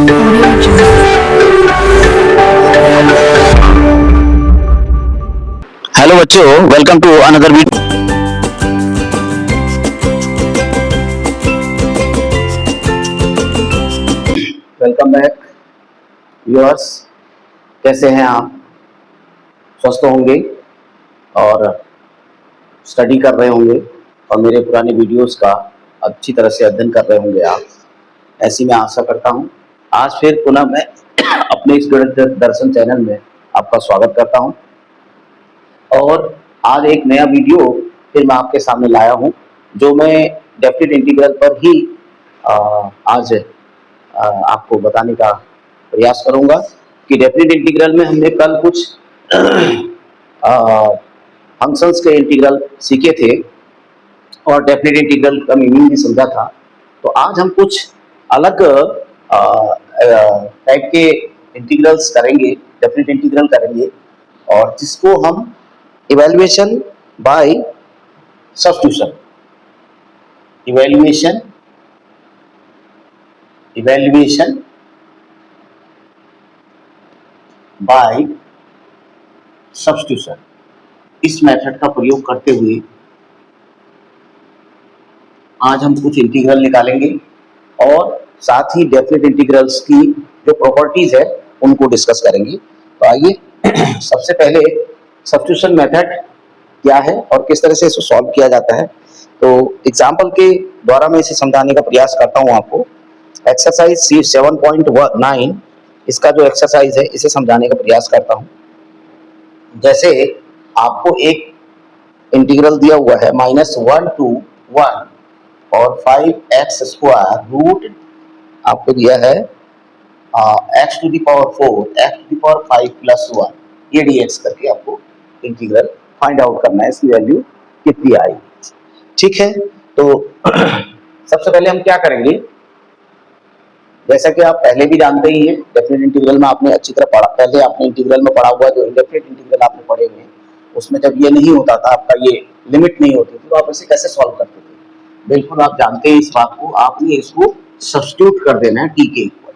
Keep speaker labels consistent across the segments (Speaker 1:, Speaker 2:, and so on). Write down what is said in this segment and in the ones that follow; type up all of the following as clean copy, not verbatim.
Speaker 1: Hello बच्चों, welcome to another video. Welcome back viewers. कैसे हैं आप? स्वस्थ होंगे और स्टडी कर रहे होंगे और मेरे पुराने वीडियोस का अच्छी तरह से अध्ययन कर रहे होंगे आप। ऐसी मैं आशा करता हूं। आज फिर पुनः मैं अपने इस गणित दर्शन चैनल में आपका स्वागत करता हूं और आज एक नया वीडियो फिर मैं आपके सामने लाया हूं, जो मैं डेफिनेट इंटीग्रल पर ही आज आपको बताने का प्रयास करूंगा कि डेफिनेट इंटीग्रल में हमने कल कुछ फंक्शंस के इंटीग्रल सीखे थे और डेफिनेट इंटीग्रल का मीनिंग भी समझा था। तो आज हम कुछ अलग टाइप के इंटीग्रल्स करेंगे, डेफिनेट इंटीग्रल करेंगे, और जिसको हम evaluation by substitution, evaluation by substitution, इस मेथड का प्रयोग करते हुए आज हम कुछ इंटीग्रल निकालेंगे और साथ ही डेफिनेट इंटीग्रल्स की जो प्रॉपर्टीज है उनको डिस्कस करेंगे। तो आइए सबसे पहले सब्स्टिट्यूशन मेथड क्या है और किस तरह से इसको सॉल्व किया जाता है, तो एग्जांपल के द्वारा मैं इसे समझाने का प्रयास करता हूं आपको। एक्सरसाइज C7.9 इसका जो एक्सरसाइज है इसे समझाने का प्रयास करता हूं। जैसे आपको एक इंटीग्रल दिया हुआ है -1 to 1 और 5x² रूट आपको दिया है x to the power 4 x to the power 5 plus 1 ये dx करके आपको इंटीग्रल फाइंड आउट करना है, इसकी वैल्यू कितनी आएगी। ठीक है, तो सबसे पहले हम क्या करेंगे, जैसा कि आप पहले भी जानते ही हैं, डेफिनेट इंटीग्रल में आपने अच्छी तरह पढ़ा, पहले आपने इंटीग्रल में पढ़ा हुआ जो इंडेफिनेट इंटीग्रल आपने पढ़े हुए हैं, उसमें जब ये नहीं होता था, आपका ये लिमिट नहीं होती थी, तो आप इसे कैसे सॉल्व करते थे। बिल्कुल आप जानते हैं इस बात को, आपने इसको सब्स्टिट्यूट कर देना है t के इक्वल।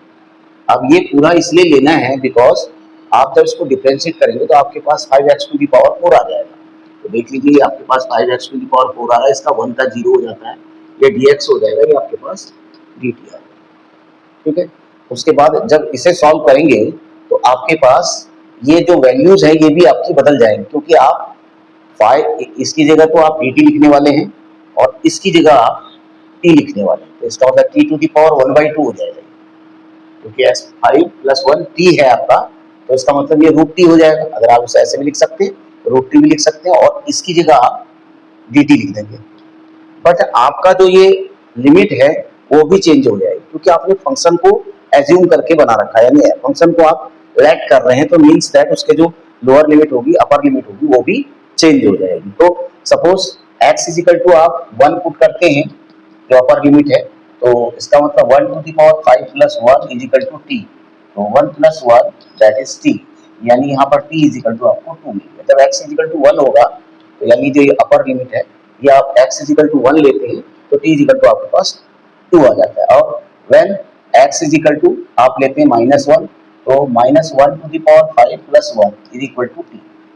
Speaker 1: अब ये पूरा इसलिए लेना है बिकॉज आप जब इसको डिफरेंशिएट करेंगे तो आपके पास 5x to the power 4 आ जाएगा। तो देख लीजिए आपके पास 5x to the power 4 आ रहा है, इसका 1 का 0 हो जाता है, ये dx हो जाएगा, ये आपके पास dt आ जाएगा। ठीक है, उसके बाद जब इसे सॉल्व करेंगे तो आपके पास ये जो वैल्यूज है ये भी आपकी बदल जाएंगी, क्योंकि आप 5 इसकी जगह तो आप dt लिखने वाले हैं और इसकी जगह आप t लिखने वाले हैं, तो इसका मतलब t to the power 1/2 हो जाएगा, क्योंकि 5 + 1 t है आपका, तो इसका मतलब ये √t हो जाएगा। अगर आप इसे ऐसे भी लिख सकते हैं, √t भी लिख सकते हैं और इसकी जगह आप dt लिख देंगे। बट आपका जो ये लिमिट है वो भी चेंज हो जाएगी, क्योंकि आपने फंक्शन को एज्यूम करके बना रखा है, यानी फंक्शन को आप लेट कर रहे हैं, तो मींस दैट उसके जो लोअर लिमिट होगी, अपर लिमिट होगी, वो भी चेंज हो जाएगी। तो सपोज x = आप 1 पुट करते हैं जो अपर लिमिट है, तो इसका मतलब 1 to the power 5 plus 1 = t, तो 1 plus 1 that is t, यानी यहाँ पर t = आपको 2 मिलेगा। जब x = 1 होगा तो यानी जो ये अपर लिमिट है, ये आप x = 1 लेते हैं तो t = आपके पास 2 आ जाता है। और when x = आप लेते हैं -1, तो -1 to the power 5 plus 1 = t,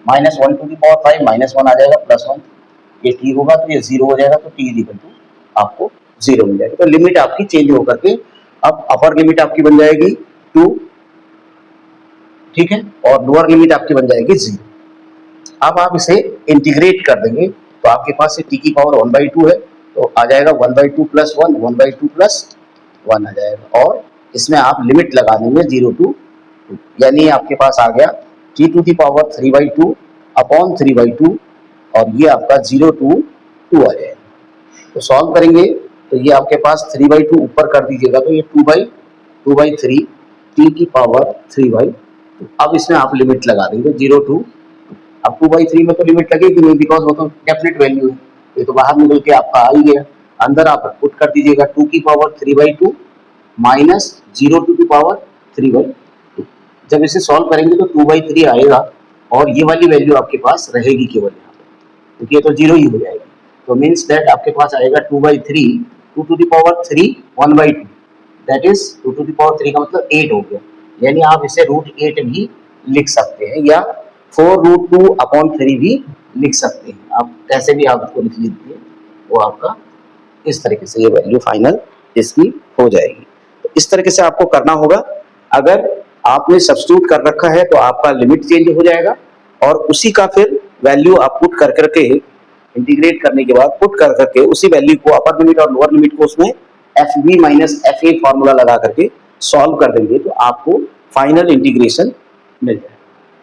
Speaker 1: -1 to the power 5 -1 आ जाएगा प्लस 1, ये t होगा तो ये 0 हो जाएगा, तो t = आपको 0 मिल जाएगा। तो लिमिट आपकी चेंज होकर के अब अपर लिमिट आपकी बन जाएगी 2, ठीक है, और लोअर लिमिट आपकी बन जाएगी 0। अब आप इसे इंटीग्रेट कर देंगे तो आपके पास ये t की पावर 1/2 है, तो आ जाएगा 1/2 + 1 1/2 + 1 आ जाएगा, और इसमें आप लिमिट लगा देंगे 0 to 2, यानी आपके पास आ गया t to the power 3/2 upon 3/2, और ये आपका 0 to 2 आ जाएगा। तो सॉल्व करेंगे तो ये आपके पास 3/2 ऊपर कर दीजिएगा, तो ये 2/3 t की पावर 3/2। अब इसमें आप लिमिट लगा देंगे 0 to 2। अब 2/3 में तो लिमिट लगेगी नहीं, बिकॉज वो तो डेफिनेट वैल्यू है, ये तो बाहर निकल के आपका आ ही गया। अंदर आप पुट कर दीजिएगा 2 की power 3/2 minus 0 to the power 3/2। जब इसे सॉल्व करेंगे तो 2/3 आएगा और ये वाली वैल्यू आपके पास रहेगी केवल यहाँ पे, क्योंकि ये तो 0 ही हो जाएगा। तो मीन्स दैट आपके पास आएगा 2/3 2 to the power 3 1/2, that is 2 to the power 3 का मतलब 8 हो गया, यानी आप इसे √8 भी लिख सकते हैं या 4√2/3 भी लिख सकते हैं। आप कैसे भी आप इसको लिख लीजिए, वो आपका इस तरीके से ये वैल्यू फाइनल इसकी हो जाएगी। तो इस तरीके से आपको करना होगा। अगर आपने सब्स्टिट्यूट कर रखा है तो आपका लिमिट चेंज हो जाएगा और उसी का फिर वैल्यू आप पुट कर करके इंटीग्रेट करने के बाद पुट कर करके उसी वैल्यू को अपर लिमिट और लोअर लिमिट को उसमें f b minus f a formula लगा करके सॉल्व कर देंगे तो आपको फाइनल इंटीग्रेशन मिल जाएगा,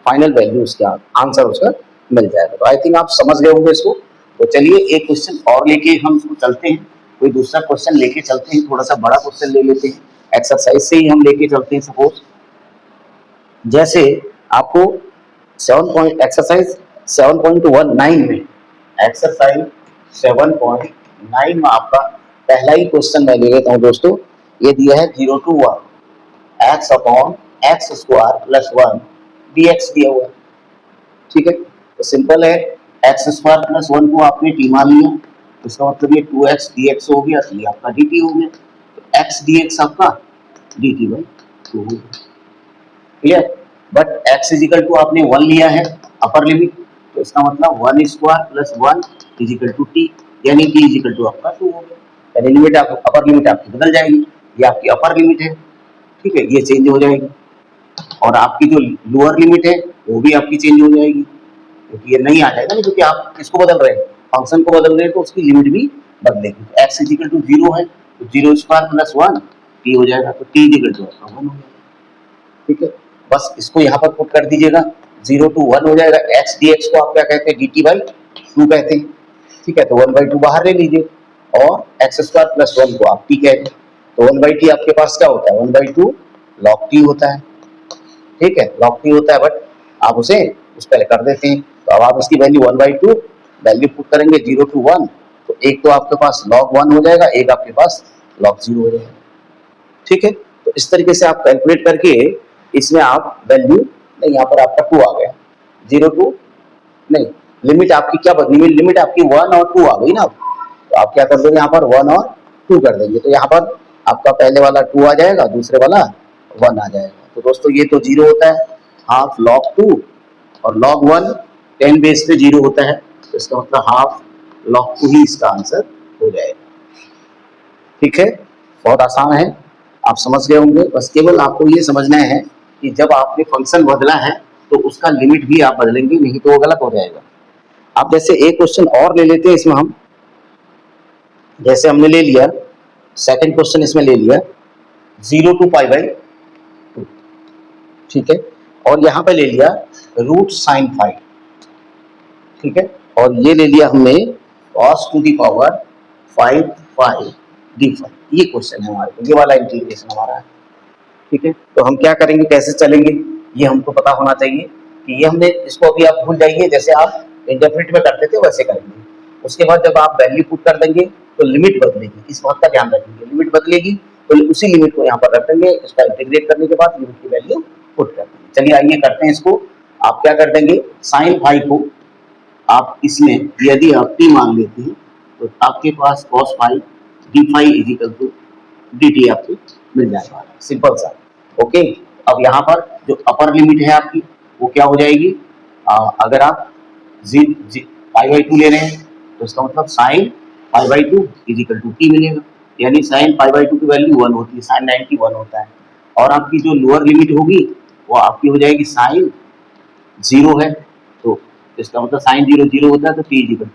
Speaker 1: फाइनल वैल्यू उसका आंसर उसका मिल जाएगा। तो आई थिंक आप समझ गए होंगे इसको। तो चलिए एक क्वेश्चन और लेके हम इसको चलते हैं, कोई दूसरा क्वेश्चन लेके चलते हैं, थोड़ा सा बड़ा क्वेश्चन ले लेते हैं, एक्सरसाइज से ही हम लेके चलते हैं। सपोज जैसे आपको एक्सरसाइज 7.19 में, एक्सरसाइज 7.9 में आपका पहला ही क्वेश्चन मैं ले लेता हूँ दोस्तों। ये दिया है 0 to 1 x/x² + 1 dx दिया हुआ है, ठीक है। तो सिंपल है, x² + 1 को आपने t मान लिया, इसका मतलब ये 2x dx हो गया, ये आपका dt हो गया। तो x dx आपका dt/2 हो गया, क्लियर। बट x = आपने 1 लिया है अपर लिमिट, तो इसका मतलब 1² + 1 = t, यानी t = आपका 2 हो गया। यानी लिमिट आप अपर लिमिट आपकी बदल जाएगी, ये आपकी अपर लिमिट है, ठीक है, ये चेंज हो जाएगी। और आपकी जो लोअर लिमिट है वो भी आपकी चेंज हो जाएगी, क्योंकि ये नहीं आ जाएगा ना, क्योंकि आप किसको बदल रहे हैं, फंक्शन को बदल रहे हैं, तो उसकी लिमिट भी बदलेगी। तो x = 0 है तो 0² + 1 t हो जाएगा, तो t = आपका 1 हो जाएगा, ठीक है। बस इसको यहाँ पर पुट कर दीजिएगा, 0 to 1 हो जाएगा। x dx को आप क्या कहते हैं, dt/2 कहते हैं, ठीक है। तो 1/2 बाहर ले लीजिए और x² + 1 को आप t कहते हैं, तो 1/t आपके पास क्या होता है, 1/2 log t होता है, ठीक है, log t होता है। बट आप उसे उस पर कर देते हैं, तो अब आप इसकी वैल्यू 1/2 वैल्यू पुट करेंगे 0 to 1, तो एक तो आपके पास log 1 हो जाएगा, एक आपके पास log 0 हो जाएगा, ठीक है। तो इस तरीके से आप कैलकुलेट करके इसमें आप वैल्यू, नहीं यहाँ पर आपका 2 आ गया, 0 to, नहीं लिमिट आपकी क्या बदली, लिमिट आपकी 1 और 2 आ गई ना। तो आप क्या कर देंगे, यहाँ पर 1 और 2 कर देंगे, तो यहाँ पर आपका पहले वाला 2 आ जाएगा, दूसरे वाला 1 आ जाएगा। तो दोस्तों ये तो 0 होता है, हाफ log 2 और log 1 10 बेस पे 0 होता है, तो इसका मतलब हाफ log 2 ही इसका आंसर हो जाएगा, ठीक है। बहुत आसान है, आप समझ गए होंगे। बस केवल आपको ये समझना है कि जब आपने फंक्शन बदला है तो उसका लिमिट भी आप बदलेंगे, नहीं तो वो गलत हो जाएगा। आप जैसे एक क्वेश्चन और ले लेते हैं इसमें हम, जैसे हमने ले लिया सेकंड क्वेश्चन, इसमें ले लिया 0 to π/2, ठीक है, और यहाँ पे ले लिया √sin5, ठीक है, और ये ले लिया हमने cos⁵ d5। ये क्वेश्चन है हमारे, ये वाला इंटीग्रेशन हमारा है, ठीक है। तो हम क्या करेंगे, कैसे चलेंगे, ये हमको पता होना चाहिए कि ये हमने इसको अभी आप भूल जाइए, जैसे आप इंडेफिनिट में करते थे वैसे करेंगे। उसके बाद जब आप वैल्यू पुट कर देंगे तो लिमिट बदलेगी, इस बात का ध्यान रखेंगे, लिमिट बदलेगी तो उसी लिमिट को यहाँ पर रख देंगे, इसका इंटीग्रेट करने के बाद लिमिट की वैल्यू पुट कर देंगे। चलिए आइए करते हैं इसको। आप क्या कर देंगे, sin5 को आप इसमें यदि आप t मान लेते हैं तो आपके पास cos5 d5 = dt आपको मिल जाएगा, सिंपल सा, ओके। अब यहाँ पर जो अपर लिमिट है आपकी वो क्या हो जाएगी, अगर आप π/2 ले रहे हैं तो इसका मतलब sin π/2 = t मिलेगा, यानी sin π/2 की वैल्यू 1 होती है, sin 90 1 होता है। और आपकी जो लोअर लिमिट होगी वो आपकी हो जाएगी sin 0 है, तो इसका मतलब sin 0 0 होता है, तो t = 0।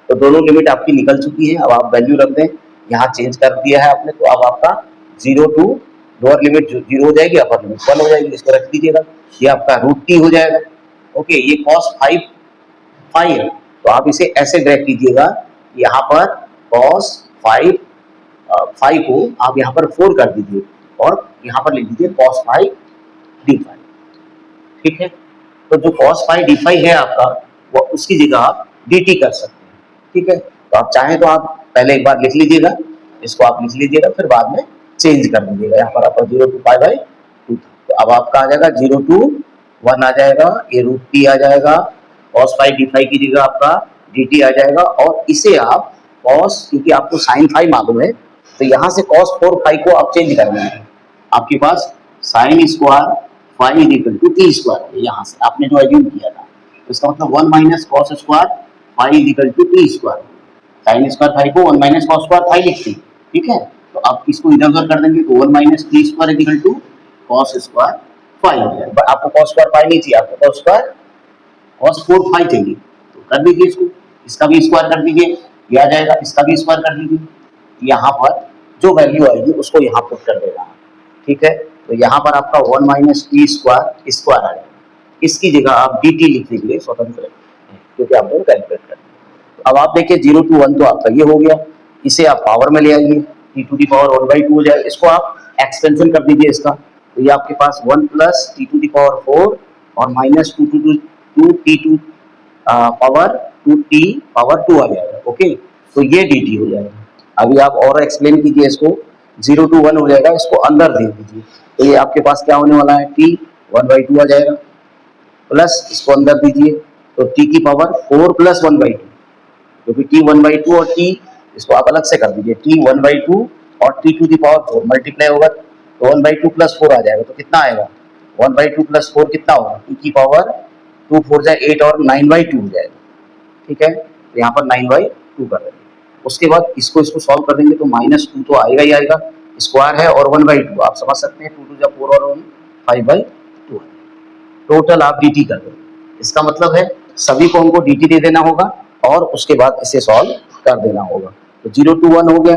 Speaker 1: तो दोनों लिमिट आपकी निकल चुकी है। अब आप वैल्यू रख दें, यहाँ चेंज कर दिया है आपने, तो अब आपका 0 to लोअर लिमिट 0 हो जाएगी, अपर लिमिट 1 हो जाएगी, इसको रख दीजिएगा, ये आपका √t हो जाएगा, ओके। ये cos5 है, तो आप इसे ऐसे ड्रैग कीजिएगा, यहाँ पर cos5 को आप यहाँ पर 4 कर दीजिए और यहाँ पर लिख दीजिए cos5 d5, ठीक है। तो जो cos5 d5 है आपका, वो उसकी जगह आप dt कर सकते हैं, ठीक है। तो आप चाहें तो आप पहले एक बार लिख लीजिएगा, इसको आप लिख लीजिएगा, फिर बाद में चेंज कर दीजिएगा। यहाँ पर आपका 0 to π/2, तो अब आपका आ जाएगा 0 to 1 आ जाएगा, ये √t आ जाएगा, cos5 d5 की जगह आपका dt आ जाएगा, और इसे आप cos, क्योंकि आपको sin5 मालूम है, तो यहाँ से cos 4 फाइव को आप चेंज करेंगे, आपके पास sine square five is equal to T square है, यहाँ से आपने जो एज्यूम किया था, तो इसका मतलब 1 minus cos square five is equal to T square. Sine square five को 1 माइनस कॉस स्क्वायर फाइव लिखते हैं, ठीक है। तो आप इसको इधर उधर कर देंगे तो 1 minus t square is equal to cos square five हो जाएगा। बट आपको कॉस स्क्वायर फाइव नहीं चाहिए, आपको कॉस स्क्वायर कॉस 4 फाइव चाहिए, तो कर दीजिए इसको, इसका भी स्क्वायर कर दीजिए, ये आ जाएगा, इसका भी स्क्वायर कर दीजिए, यहाँ पर जो वैल्यू आएगी उसको यहाँ पुट कर देना, ठीक है। तो यहाँ पर आपका 1 माइनस टी स्क्वायर स्क्वायर आ जाएगा, इसकी जगह आप डी टी लिख लीजिए स्वतंत्र, क्योंकि आपको कैलकुलेट करना है। अब आप देखिए 0 to 1 तो आपका ये हो गया, इसे आप पावर में ले आइए, टी टू दी पावर 1/2 हो जाएगा, इसको आप एक्सपेंशन कर दीजिए इसका, तो ये आपके पास 1 plus t to the power 4 और minus two t to power 2t power 2 आ जाएगा, ओके। तो ये डी टी हो जाएगा। अभी आप और एक्सप्लेन कीजिए इसको, 0 to 1 हो जाएगा, इसको अंदर दे दीजिए, तो ये आपके पास क्या होने वाला है, t 1/2 आ जाएगा, प्लस इसको अंदर दीजिए, तो t की पावर 4 प्लस 1/2, क्योंकि t 1/2 और t इसको आप अलग से कर दीजिए, t 1/2 और t to the power 4 multiply होगा तो 1/2 प्लस 4 आ जाएगा, तो कितना आएगा 1/2 प्लस 4 कितना होगा, t की पावर 2 4 जाए 8 और 9/2 हो जाएगा, ठीक है। तो यहाँ पर 9/2 कर देंगे, उसके बाद इसको सॉल्व कर देंगे तो -2 तो आएगा ही आएगा, स्क्वायर है और 1/2 आप समझ सकते हैं, 2 2 जा 4 और 1 5/2, टोटल आप dt कर देंगे। इसका मतलब है सभी को हमको dt दे देना होगा और उसके बाद इसे सॉल्व कर देना होगा। तो 0 to 1 हो गया,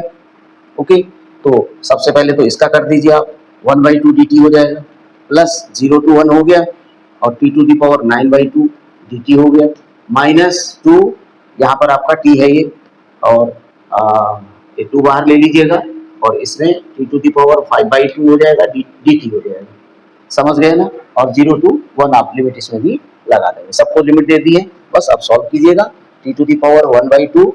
Speaker 1: ओके। तो सबसे पहले तो इसका कर दीजिए आप, 1/2 dt हो जाएगा, प्लस 0 to 1 हो गया और t to the power 9/2 dt हो गया, -2 यहाँ पर आपका t है ये, और ये 2 बाहर ले लीजिएगा और इसमें t टू दी पावर 5/2 हो जाएगा, dt हो जाएगा, समझ गए ना। और 0 to 1 आप लिमिट इसमें भी लगा देंगे, सबको लिमिट दे दी है, बस अब सॉल्व कीजिएगा। t to the power 1/2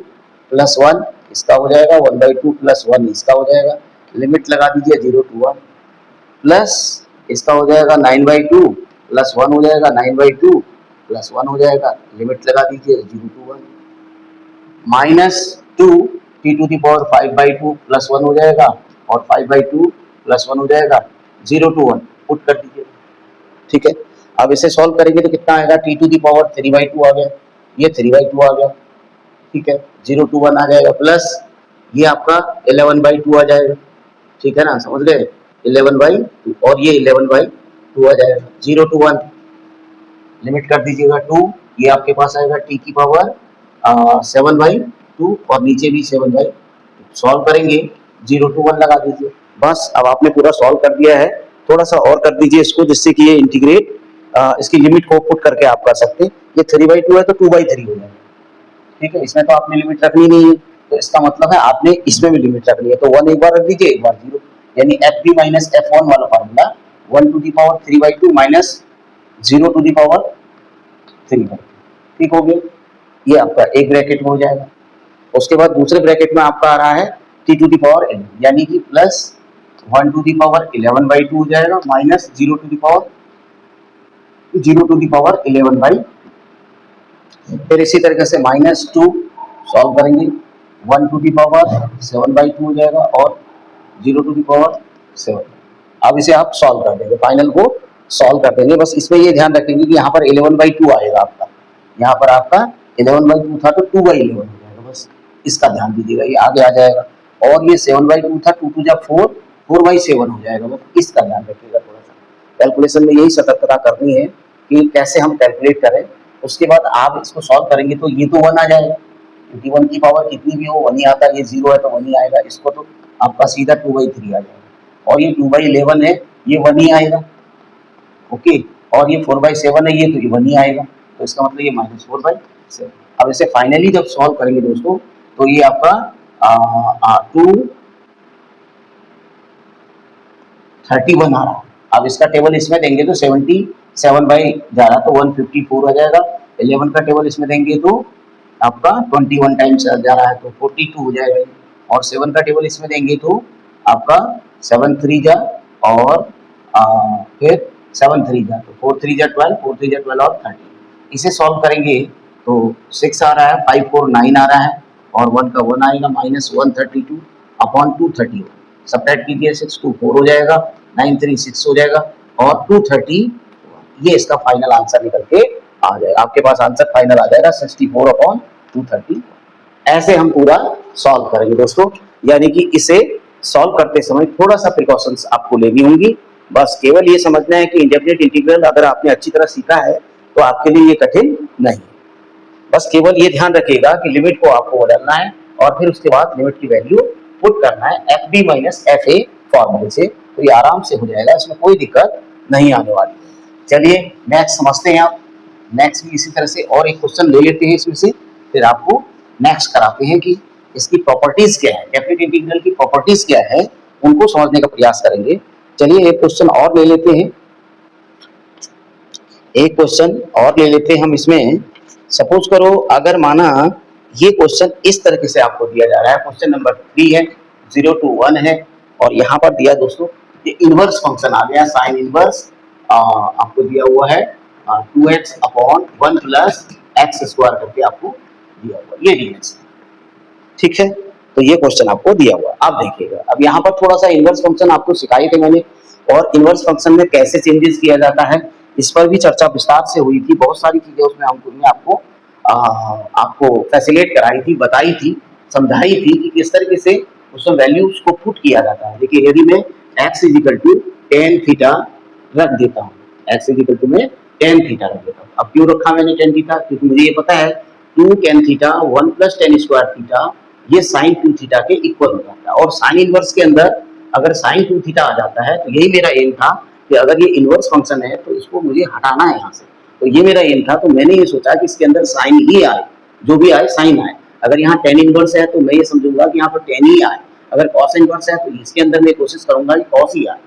Speaker 1: plus 1 इसका हो जाएगा, 1/2 प्लस 1 इसका हो जाएगा, लिमिट लगा दीजिए 0 to 1, प्लस इसका हो जाएगा 9/2 प्लस 1 हो जाएगा, 9/2 प्लस 1 हो जाएगा, लिमिट लगा दीजिए 0 to 1, -2 t to the power 5/2 plus 1 हो जाएगा और 5/2 प्लस 1 हो जाएगा, 0 to 1 पुट कर दीजिए, ठीक है। अब इसे सॉल्व करेंगे तो कितना आएगा, t टू दी पावर 3/2 आ गया, ये 3/2 आ गया, ठीक है। 0 to 1 आ जाएगा, प्लस ये आपका 11/2 आ जाएगा, ठीक है ना, समझ गए, 11/2 और ये 11/2 आ जाएगा। 0 to 1 लिमिट कर दीजिएगा 2, ये आपके पास आएगा t की पावर 7/2 और नीचे भी 7/2, सॉल्व करेंगे 0 to 1 लगा दीजिए, बस अब आपने पूरा सॉल्व कर दिया है। थोड़ा सा और कर दीजिए इसको, जिससे कि ये इंटीग्रेट इसकी लिमिट को पुट करके आप कर सकते हैं। ये 3/2 है तो 2/3 हो जाएगा, ठीक है। इसमें तो आपने लिमिट रखनी नहीं है, तो इसका मतलब है आपने इसमें भी लिमिट रखनी है, तो 1 एक बार रख दीजिए, एक बार 0, यानी fb माइनस f1 वाला formula 1 to the power 3/2 minus 0 to the power 3/2, ठीक हो गया। ये आपका एक ब्रैकेट में हो जाएगा, उसके बाद दूसरे ब्रैकेट में आपका आ रहा है t टू दी पावर 11, यानी कि प्लस 1 टू दी पावर 11/2 हो जाएगा, माइनस 0 टू दी पावर 11/2, फिर इसी तरीके से -2 सॉल्व करेंगे, 1 टू दी पावर 7/2 हो जाएगा और 0 टू दी पावर 7। अब इसे आप सॉल्व कर देंगे, फाइनल को सॉल्व कर देंगे। बस इसमें ये ध्यान रखेंगे कि यहाँ पर 11/2 आएगा आपका, यहाँ पर आपका 11/2 था तो 2/11 हो जाएगा, बस इसका ध्यान दीजिएगा, ये आगे आ जाएगा। और ये 7/2 था, 2 2 जा 4, 4/7 हो जाएगा, बस इसका ध्यान रखिएगा। थोड़ा सा कैलकुलेशन में यही सतर्कता करनी है कि कैसे हम कैलकुलेट करें। उसके बाद आप इसको सॉल्व करेंगे तो ये तो 1 आ जाएगा, क्योंकि 1 की पावर कितनी भी हो 1 ही आता है, ये 0 है तो 1 ही आएगा, इसको तो आपका सीधा 2/3 आ जाएगा, और ये 2/11 है, ये 1 ही आएगा, ओके। और ये 4/7 है, ये तो ये 1 ही आएगा, तो इसका मतलब ये -4/7। अब इसे फाइनली जब सॉल्व करेंगे दोस्तों, तो ये आपका 231 आ रहा है। अब इसका टेबल इसमें देंगे तो 77 बाई जा रहा तो 154 आ जाएगा, 11 का टेबल इसमें देंगे तो आपका 21 टाइम्स जा रहा है तो 42 हो जाएगा, और 7 का टेबल इसमें देंगे तो आपका 7 3 जा और फिर 7 3 जा तो 4 3 जा 12, 4 3 जा 12 और 30। इसे सॉल्व करेंगे तो 6 आ रहा है, 5 4 9 आ रहा है और 1 का 1 आएगा, -132 अपॉन 230 सब्ट्रैक्ट कीजिए, 6 2 4 हो जाएगा, 9 3 6 हो जाएगा और 230 ये इसका फाइनल आंसर निकल के आ जाएगा। आपके पास आंसर फाइनल आ जाएगा 64 अपॉन 230। ऐसे हम पूरा सॉल्व करेंगे दोस्तों, यानी कि इसे सॉल्व करते समय थोड़ा सा प्रिकॉशंस आपको लेनी होंगी। बस केवल ये समझना है कि इंडेफिनिट इंटीग्रल अगर आपने अच्छी तरह सीखा है तो आपके लिए ये कठिन नहीं। बस केवल ये ध्यान रखिएगा कि लिमिट को आपको बदलना है और फिर उसके बाद लिमिट की वैल्यू पुट करना है f b minus f a फॉर्मूले से, तो ये आराम से हो जाएगा, इसमें कोई दिक्कत नहीं आने वाली है। चलिए नेक्स्ट समझते हैं आप। नेक्स्ट भी इसी तरह से और एक क्वेश्चन ले लेते हैं इसमें से, फिर आपको नेक्स्ट कराते हैं कि इसकी प्रॉपर्टीज क्या है, डेफिनेट इंटीग्रल की प्रॉपर्टीज क्या है, उनको समझने का प्रयास करेंगे। चलिए एक क्वेश्चन और ले लेते हैं, एक क्वेश्चन और ले लेते हैं हम इसमें। सपोज करो अगर माना ये क्वेश्चन इस तरीके से आपको दिया जा रहा है, क्वेश्चन नंबर 3 है, 0 to 1 है और यहाँ पर दिया दोस्तों ये इनवर्स फंक्शन आ गया, साइन इनवर्स आपको दिया हुआ है 2x upon 1 plus x square करके आपको दिया हुआ, ये dx, ठीक है। तो ये क्वेश्चन आपको दिया हुआ, आप देखिएगा। अब यहाँ पर थोड़ा सा इनवर्स फंक्शन आपको सिखाई थे मैंने, और इनवर्स फंक्शन में कैसे चेंजेस किया जाता है इस पर भी चर्चा विस्तार से हुई थी। बहुत सारी चीजें उसमें हमने आपको फैसिलिटेट कराई थी, बताई थी, समझाई थी कि किस तरीके से उसमें वैल्यूज को पुट किया जाता है। देखिए यदि मैं x equal to tan theta रख देता हूँ, x इजिकल टू में टेन थीटा रख देता हूँ। अब क्यों रखा मैंने टेन थीटा, क्योंकि मुझे ये पता है 2 tan theta 1 plus tan square theta ये साइन 2 थीटा के इक्वल हो जाता है। और साइन इनवर्स के अंदर अगर साइन 2 थीटा आ जाता है तो यही मेरा एम था कि अगर ये इनवर्स फंक्शन है तो इसको मुझे हटाना है यहाँ से, तो ये मेरा एम था। तो मैंने ये सोचा कि इसके अंदर साइन ही आए, जो भी आए साइन आए। अगर यहाँ टेन इनवर्स है तो मैं ये समझूंगा कि यहाँ पर टेन ही आए, अगर कॉस इनवर्स है तो इसके अंदर मैं कोशिश करूंगा कि कॉस ही आए,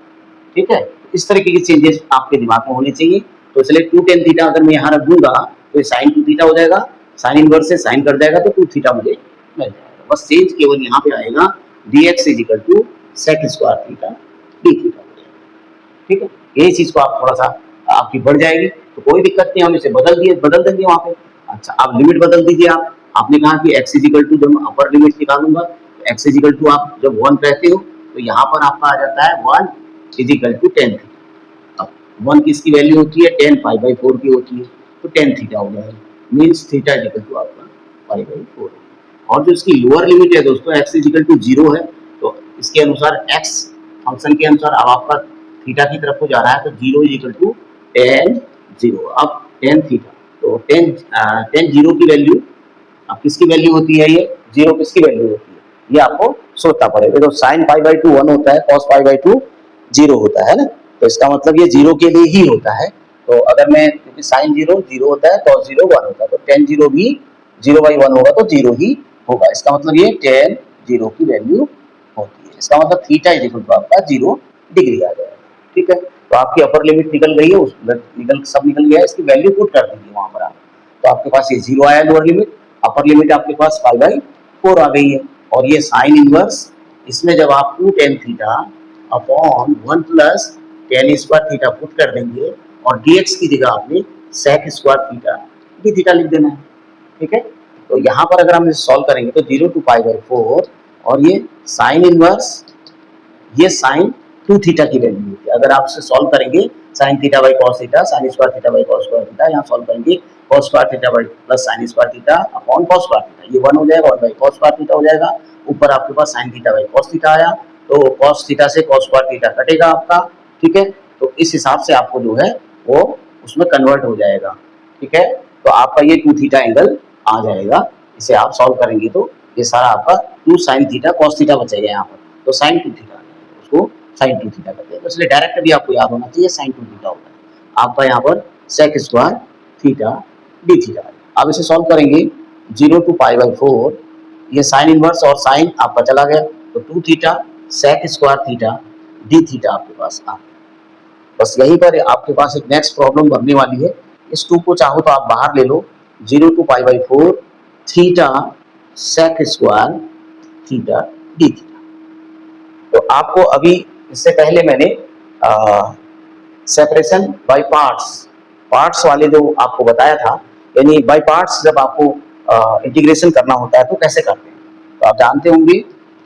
Speaker 1: ठीक है। इस तरीके की चेंजेस आपके दिमाग में होने चाहिए। तो इसलिए 2 टेन थीटा अगर मैं यहाँ रख दूंगा तो ये साइन 2 थीटा हो जाएगा, साइन इनवर्स से साइन कट जाएगा तो 2 थीटा मुझे मिल जाएगा। बस चेंज केवल यहाँ पे आएगा dx equal to sec square theta d theta हो जाएगा, ठीक है। यही चीज को आप थोड़ा सा आपकी बढ़ जाएगी तो कोई दिक्कत नहीं, हम इसे बदल देंगे वहां पे। अच्छा आप लिमिट बदल दीजिए। आपने कहा कि x इजिकल टू जब अपर लिमिट निकालूंगा तो x इजिकल टू आप जब 1 रहते हो तो यहाँ पर आपका आ जाता है 1 इजिकल टू टेन थीटा। अब 1 किसकी वैल्यू होती है, टेन पाई बाई 4 की होती है, तो टेन थीटा हो जाएगा, मीन्स थीटा इजिकल टू आपका पाई बाई 4। और जो इसकी लोअर लिमिट है दोस्तों x इजिकल टू 0 है, तो इसके अनुसार x फंक्शन के अनुसार अब आपका थीटा की तरफ को जा रहा है तो 0 इजिकल टू टेन 0। अब टेन थीटा तो टेन 0 की वैल्यू अब किसकी वैल्यू होती है, ये 0 किसकी वैल्यू होती है ये आपको सोचना पड़ेगा। तो साइन पाई बाई 2 1 होता है, कॉस पाई बाई 2 0 होता है ना, तो इसका मतलब ये 0 के लिए ही होता है। तो अगर मैं क्योंकि साइन 0 0 होता है, कॉस 0 1 होता है, तो टेन 0 भी 0 बाई 1 होगा तो 0 ही होगा। इसका मतलब ये टेन 0 की वैल्यू होती है। इसका मतलब थीटा इज इक्वल टू आपका 0 डिग्री आ जाएगा, ठीक है। तो आपकी अपर लिमिट निकल गई है, सब निकल गया है, इसकी वैल्यू पुट कर दीजिए वहां पर आप, तो आपके पास ये 0 आया लोअर लिमिट, अपर लिमिट आपके पास पाई बाई 4 आ गई है। और ये साइन इनवर्स, इसमें जब आप 2 tan theta upon 1 plus tan square theta put कर देंगे और dx की जगह आपने sec square theta d theta लिख देना है, ठीक है। तो यहाँ पर अगर हम इसे सॉल्व करेंगे तो 0 टू पाई बाई 4 और ये साइन इनवर्स, ये साइन 2 थीटा की वैल्यू होती है। अगर आप इसे सॉल्व करेंगे sign theta by cos theta, sine square theta by cos square theta, यहाँ सॉल्व करेंगे cos square theta by plus sine square theta upon cos square theta, ये 1 हो जाएगा और बाई कॉस स्क्वायर थीटा हो जाएगा। ऊपर आपके पास sine theta by cos theta आया, तो कॉस थीटा से कॉस स्क्वायर थीटा कटेगा आपका, ठीक है। तो इस हिसाब से आपको जो है वो उसमें कन्वर्ट हो जाएगा, ठीक है। तो आपका ये 2 थीटा एंगल आ जाएगा। इसे आप सॉल्व करेंगे तो ये सारा आपका 2 साइन थीटा कॉस थीटा बचेगा यहाँ पर, तो साइन 2 थीटा उसको साइन 2 थीटा करते हैं। तो इसलिए डायरेक्ट भी आपको याद होना चाहिए साइन 2 थीटा होता है आपका यहाँ पर sec square theta d theta. अब इसे सॉल्व करेंगे 0 टू पाई बाई 4, ये साइन इनवर्स और साइन आपका चला गया तो 2 theta sec square theta d theta आपके पास आ गया। बस यहीं पर आपके पास एक नेक्स्ट प्रॉब्लम बनने वाली है। इस 2 को चाहो तो आप बाहर ले लो, 0 to pi by 4 theta sec square theta d theta. तो आपको अभी इससे पहले मैंने सेपरेशन बाय पार्ट्स वाले जो आपको बताया था, यानी बाय पार्ट्स जब आपको इंटीग्रेशन करना होता है तो कैसे करते हैं। तो आप जानते होंगे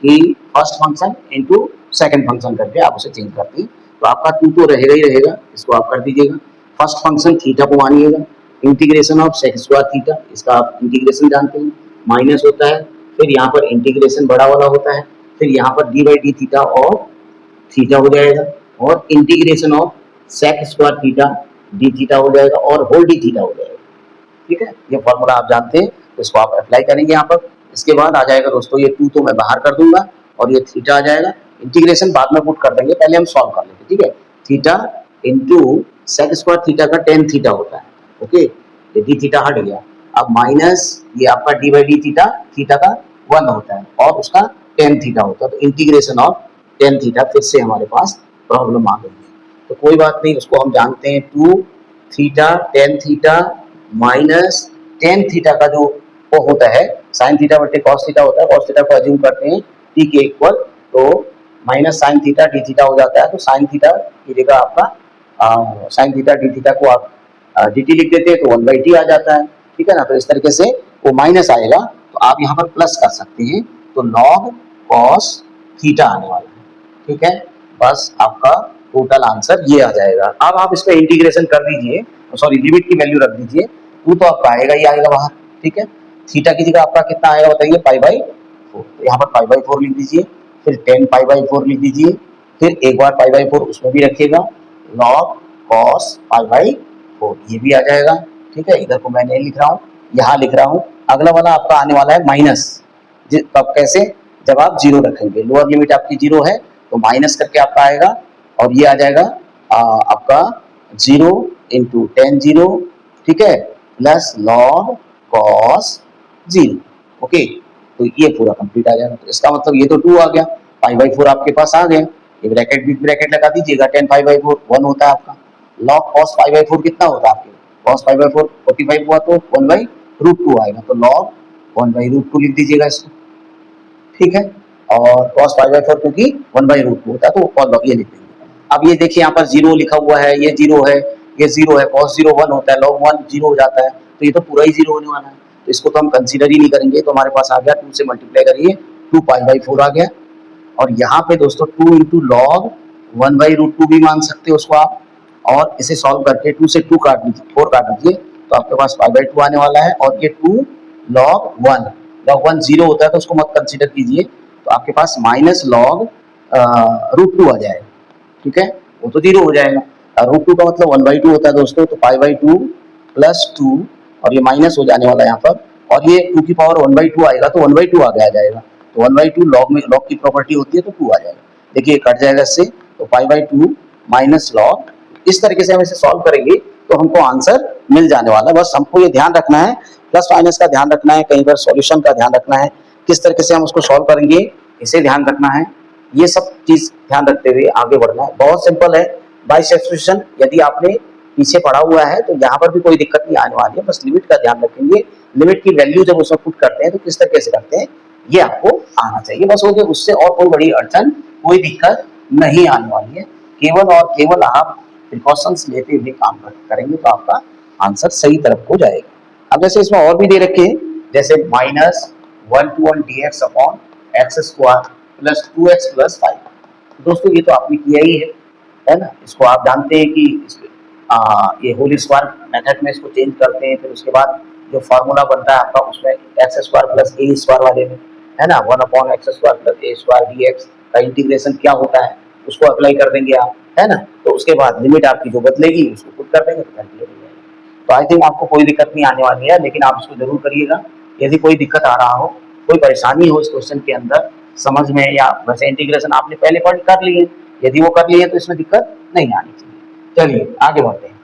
Speaker 1: कि first function into second function करके आप उसे चेंज करते हैं। तो आपका 2 तो रहेगा ही रहेगा, इसको आप कर दीजिएगा। फर्स्ट फंक्शन थीटा को मानिएगा, integration of sec square theta, इसका आप इंटीग्रेशन जानते हैं, माइनस होता है, फिर यहाँ पर इंटीग्रेशन बड़ा वाला होता है, फिर यहाँ पर डी बाई डी थीटा और थीटा हो जाएगा, और integration of sec square theta d theta हो जाएगा, और होल डी थीटा हो जाएगा। ठीक है, ये फॉर्मूला आप जानते हैं, तो इसको आप अप्लाई करेंगे यहाँ पर। इसके बाद आ जाएगा दोस्तों, ये 2 तो मैं बाहर कर दूंगा और ये थीटा आ जाएगा। इंटीग्रेशन बाद में पुट कर देंगे, पहले हम सॉल्व कर लेंगे। ठीक है, theta into sec square theta का टेन थीटा होता है। ओके, ये डी थीटा हट गया। अब माइनस ये आपका D by d theta, theta का 1 होता है और उसका टेन थीटा होता है, तो इंटीग्रेशन ऑफ टेन थीटा, फिर से हमारे पास प्रॉब्लम आ गई है। तो कोई बात नहीं, उसको हम जानते हैं 2 theta tan theta minus tan theta का जो वो होता है साइन थीटा बटे कॉस थीटा होता है। कॉस थीटा को अज्यूम करते हैं टी के इक्वल, तो minus sine theta d theta हो जाता है। तो साइन थीटा की जगह आपका साइन थीटा डी थीटा को आप डी टी लिख देते हैं, तो 1 बाई टी आ जाता है। ठीक है ना, तो इस तरीके से वो माइनस आएगा, तो आप यहाँ पर प्लस कर सकते हैं, तो लॉग कॉस थीटा आने वाला है। ठीक है, बस आपका टोटल आंसर ये आ जाएगा। अब आप इसमें इंटीग्रेशन कर दीजिए, सॉरी लिमिट की वैल्यू रख दीजिए, 2 तो आपका आएगा ही आएगा बाहर। ठीक है, थीटा की जगह आपका कितना आएगा बताइए, पाई बाई 4, तो यहाँ पर पाई बाई 4 लिख दीजिए, फिर 10 पाई बाई 4 लिख दीजिए, फिर एक बार पाई बाई 4 उसमें भी रखिएगा, लॉग कॉस पाई बाई 4 ये भी आ जाएगा। ठीक है, इधर को मैं नहीं लिख रहा हूँ, यहाँ लिख रहा हूँ। अगला वाला आपका आने वाला है माइनस, अब कैसे, जब आप जीरो रखेंगे, लोअर लिमिट आपकी जीरो है तो माइनस करके आपका आएगा, और ये आ जाएगा आपका 0 इंटू टेन जीरो, ठीक है, प्लस लॉग कॉस 0। ओके, तो ये पूरा कंप्लीट आ जाएगा। तो इसका मतलब ये तो 2 आ गया, पाई बाई 4 आपके पास आ गया, ये ब्रैकेट बिग ब्रैकेट लगा दीजिएगा, 10 पाई बाई 4 1 होता है आपका। लॉग कॉस पाई बाई 4 कितना होता है आपके, कॉस पाई बाई 4 45 हुआ तो 1 बाई रूट 2 आएगा, तो लॉग 1 बाई रूट 2 लिख दीजिएगा इसको। ठीक है, और कॉस पाई बाई 4 क्योंकि 1 बाई रूट 2 होता है, तो और लॉग ये लिख देंगे। अब ये देखिए यहाँ पर 0 लिखा हुआ है, ये 0 है, ये 0 है, cos 0 1 होता है, log 1 0 हो जाता है, तो ये तो पूरा ही 0 होने वाला है, तो इसको तो हम कंसीडर ही नहीं करेंगे। तो हमारे पास आ गया 2 से मल्टीप्लाई करिए, 2 पाई बाई 4 आ गया, और यहाँ पे दोस्तों 2 इंटू लॉग 1 बाई रूट 2 भी मान सकते हो उसको आप, और इसे सॉल्व करके 2 से 2 काट लीजिए, 4 काट लीजिए, तो आपके पास पाई बाई 2 आने वाला है, और ये 2 log 1, log 1 0 होता है तो उसको मत कंसीडर कीजिए, तो आपके पास माइनस लॉग रूट 2 आ जाएगा। ठीक है, वो तो 0 हो जाएगा, रूट 2 का मतलब 1 बाई 2 होता है दोस्तों, तो पाई बाई 2 प्लस 2, और ये माइनस हो जाने वाला है यहाँ पर, और ये 2 की पावर 1 बाई 2 आएगा, तो 1 बाई 2 आगे आ जाएगा, तो 1 बाई 2 लॉग में, लॉग की प्रॉपर्टी होती है, तो 2 आ जाएगा। देखिए कट जाएगा इससे, तो पाई बाई 2 माइनस लॉग, इस तरीके से हम इसे सॉल्व करेंगे तो हमको आंसर मिल जाने वाला है। बस हमको ये ध्यान रखना है, प्लस माइनस का ध्यान रखना है, कहीं पर सॉल्यूशन का ध्यान रखना है, किस तरीके से हम उसको सॉल्व करेंगे इसे ध्यान रखना है। ये सब चीज ध्यान रखते हुए आगे बढ़ना है। बहुत सिंपल है, बाय सब्स्टिट्यूशन यदि आपने पीछे पढ़ा हुआ है तो यहाँ पर भी कोई दिक्कत नहीं आने वाली है, बस लिमिट का ध्यान रखेंगे। लिमिट की वैल्यू जब उसमें पुट करते हैं तो किस तरीके से करते हैं ये आपको आना चाहिए, बस हो गया। उससे और कोई बड़ी अड़चन, कोई दिक्कत नहीं आने वाली है। केवल और केवल आप प्रिकॉशंस लेते हुए काम करेंगे तो आपका आंसर सही तरफ को जाएगा। अब जैसे इसमें और भी दे रखे हैं, जैसे minus 1 to 1 dx upon x square plus 2x plus 5, दोस्तों ये तो आपने किया ही है ना, इसको आप जानते हैं कि ये होल स्क्वायर मेथड में इसको चेंज करते हैं, फिर उसके बाद जो फार्मूला बनता है आपका उसमें एक्स स्क्वायर प्लस ए स्क्वायर वाले में, है ना, 1 अपॉन एक्स स्क्वायर प्लस ए स्क्वायर dx का इंटीग्रेशन क्या होता है उसको अप्लाई कर देंगे आप, है ना, तो उसके बाद लिमिट आपकी जो बदलेगी उसको पुट कर देंगे तो कैलकुलेट हो जाएगी। तो आई थिंक आपको कोई दिक्कत नहीं आने वाली है, लेकिन आप इसको जरूर करिएगा। यदि कोई दिक्कत आ रहा हो, कोई परेशानी हो इस क्वेश्चन के अंदर समझ में, या वैसे इंटीग्रेशन आपने पहले पढ़ कर लिए, यदि वो कर लिए तो इसमें दिक्कत नहीं आनी चाहिए। चलिए आगे बढ़ते हैं।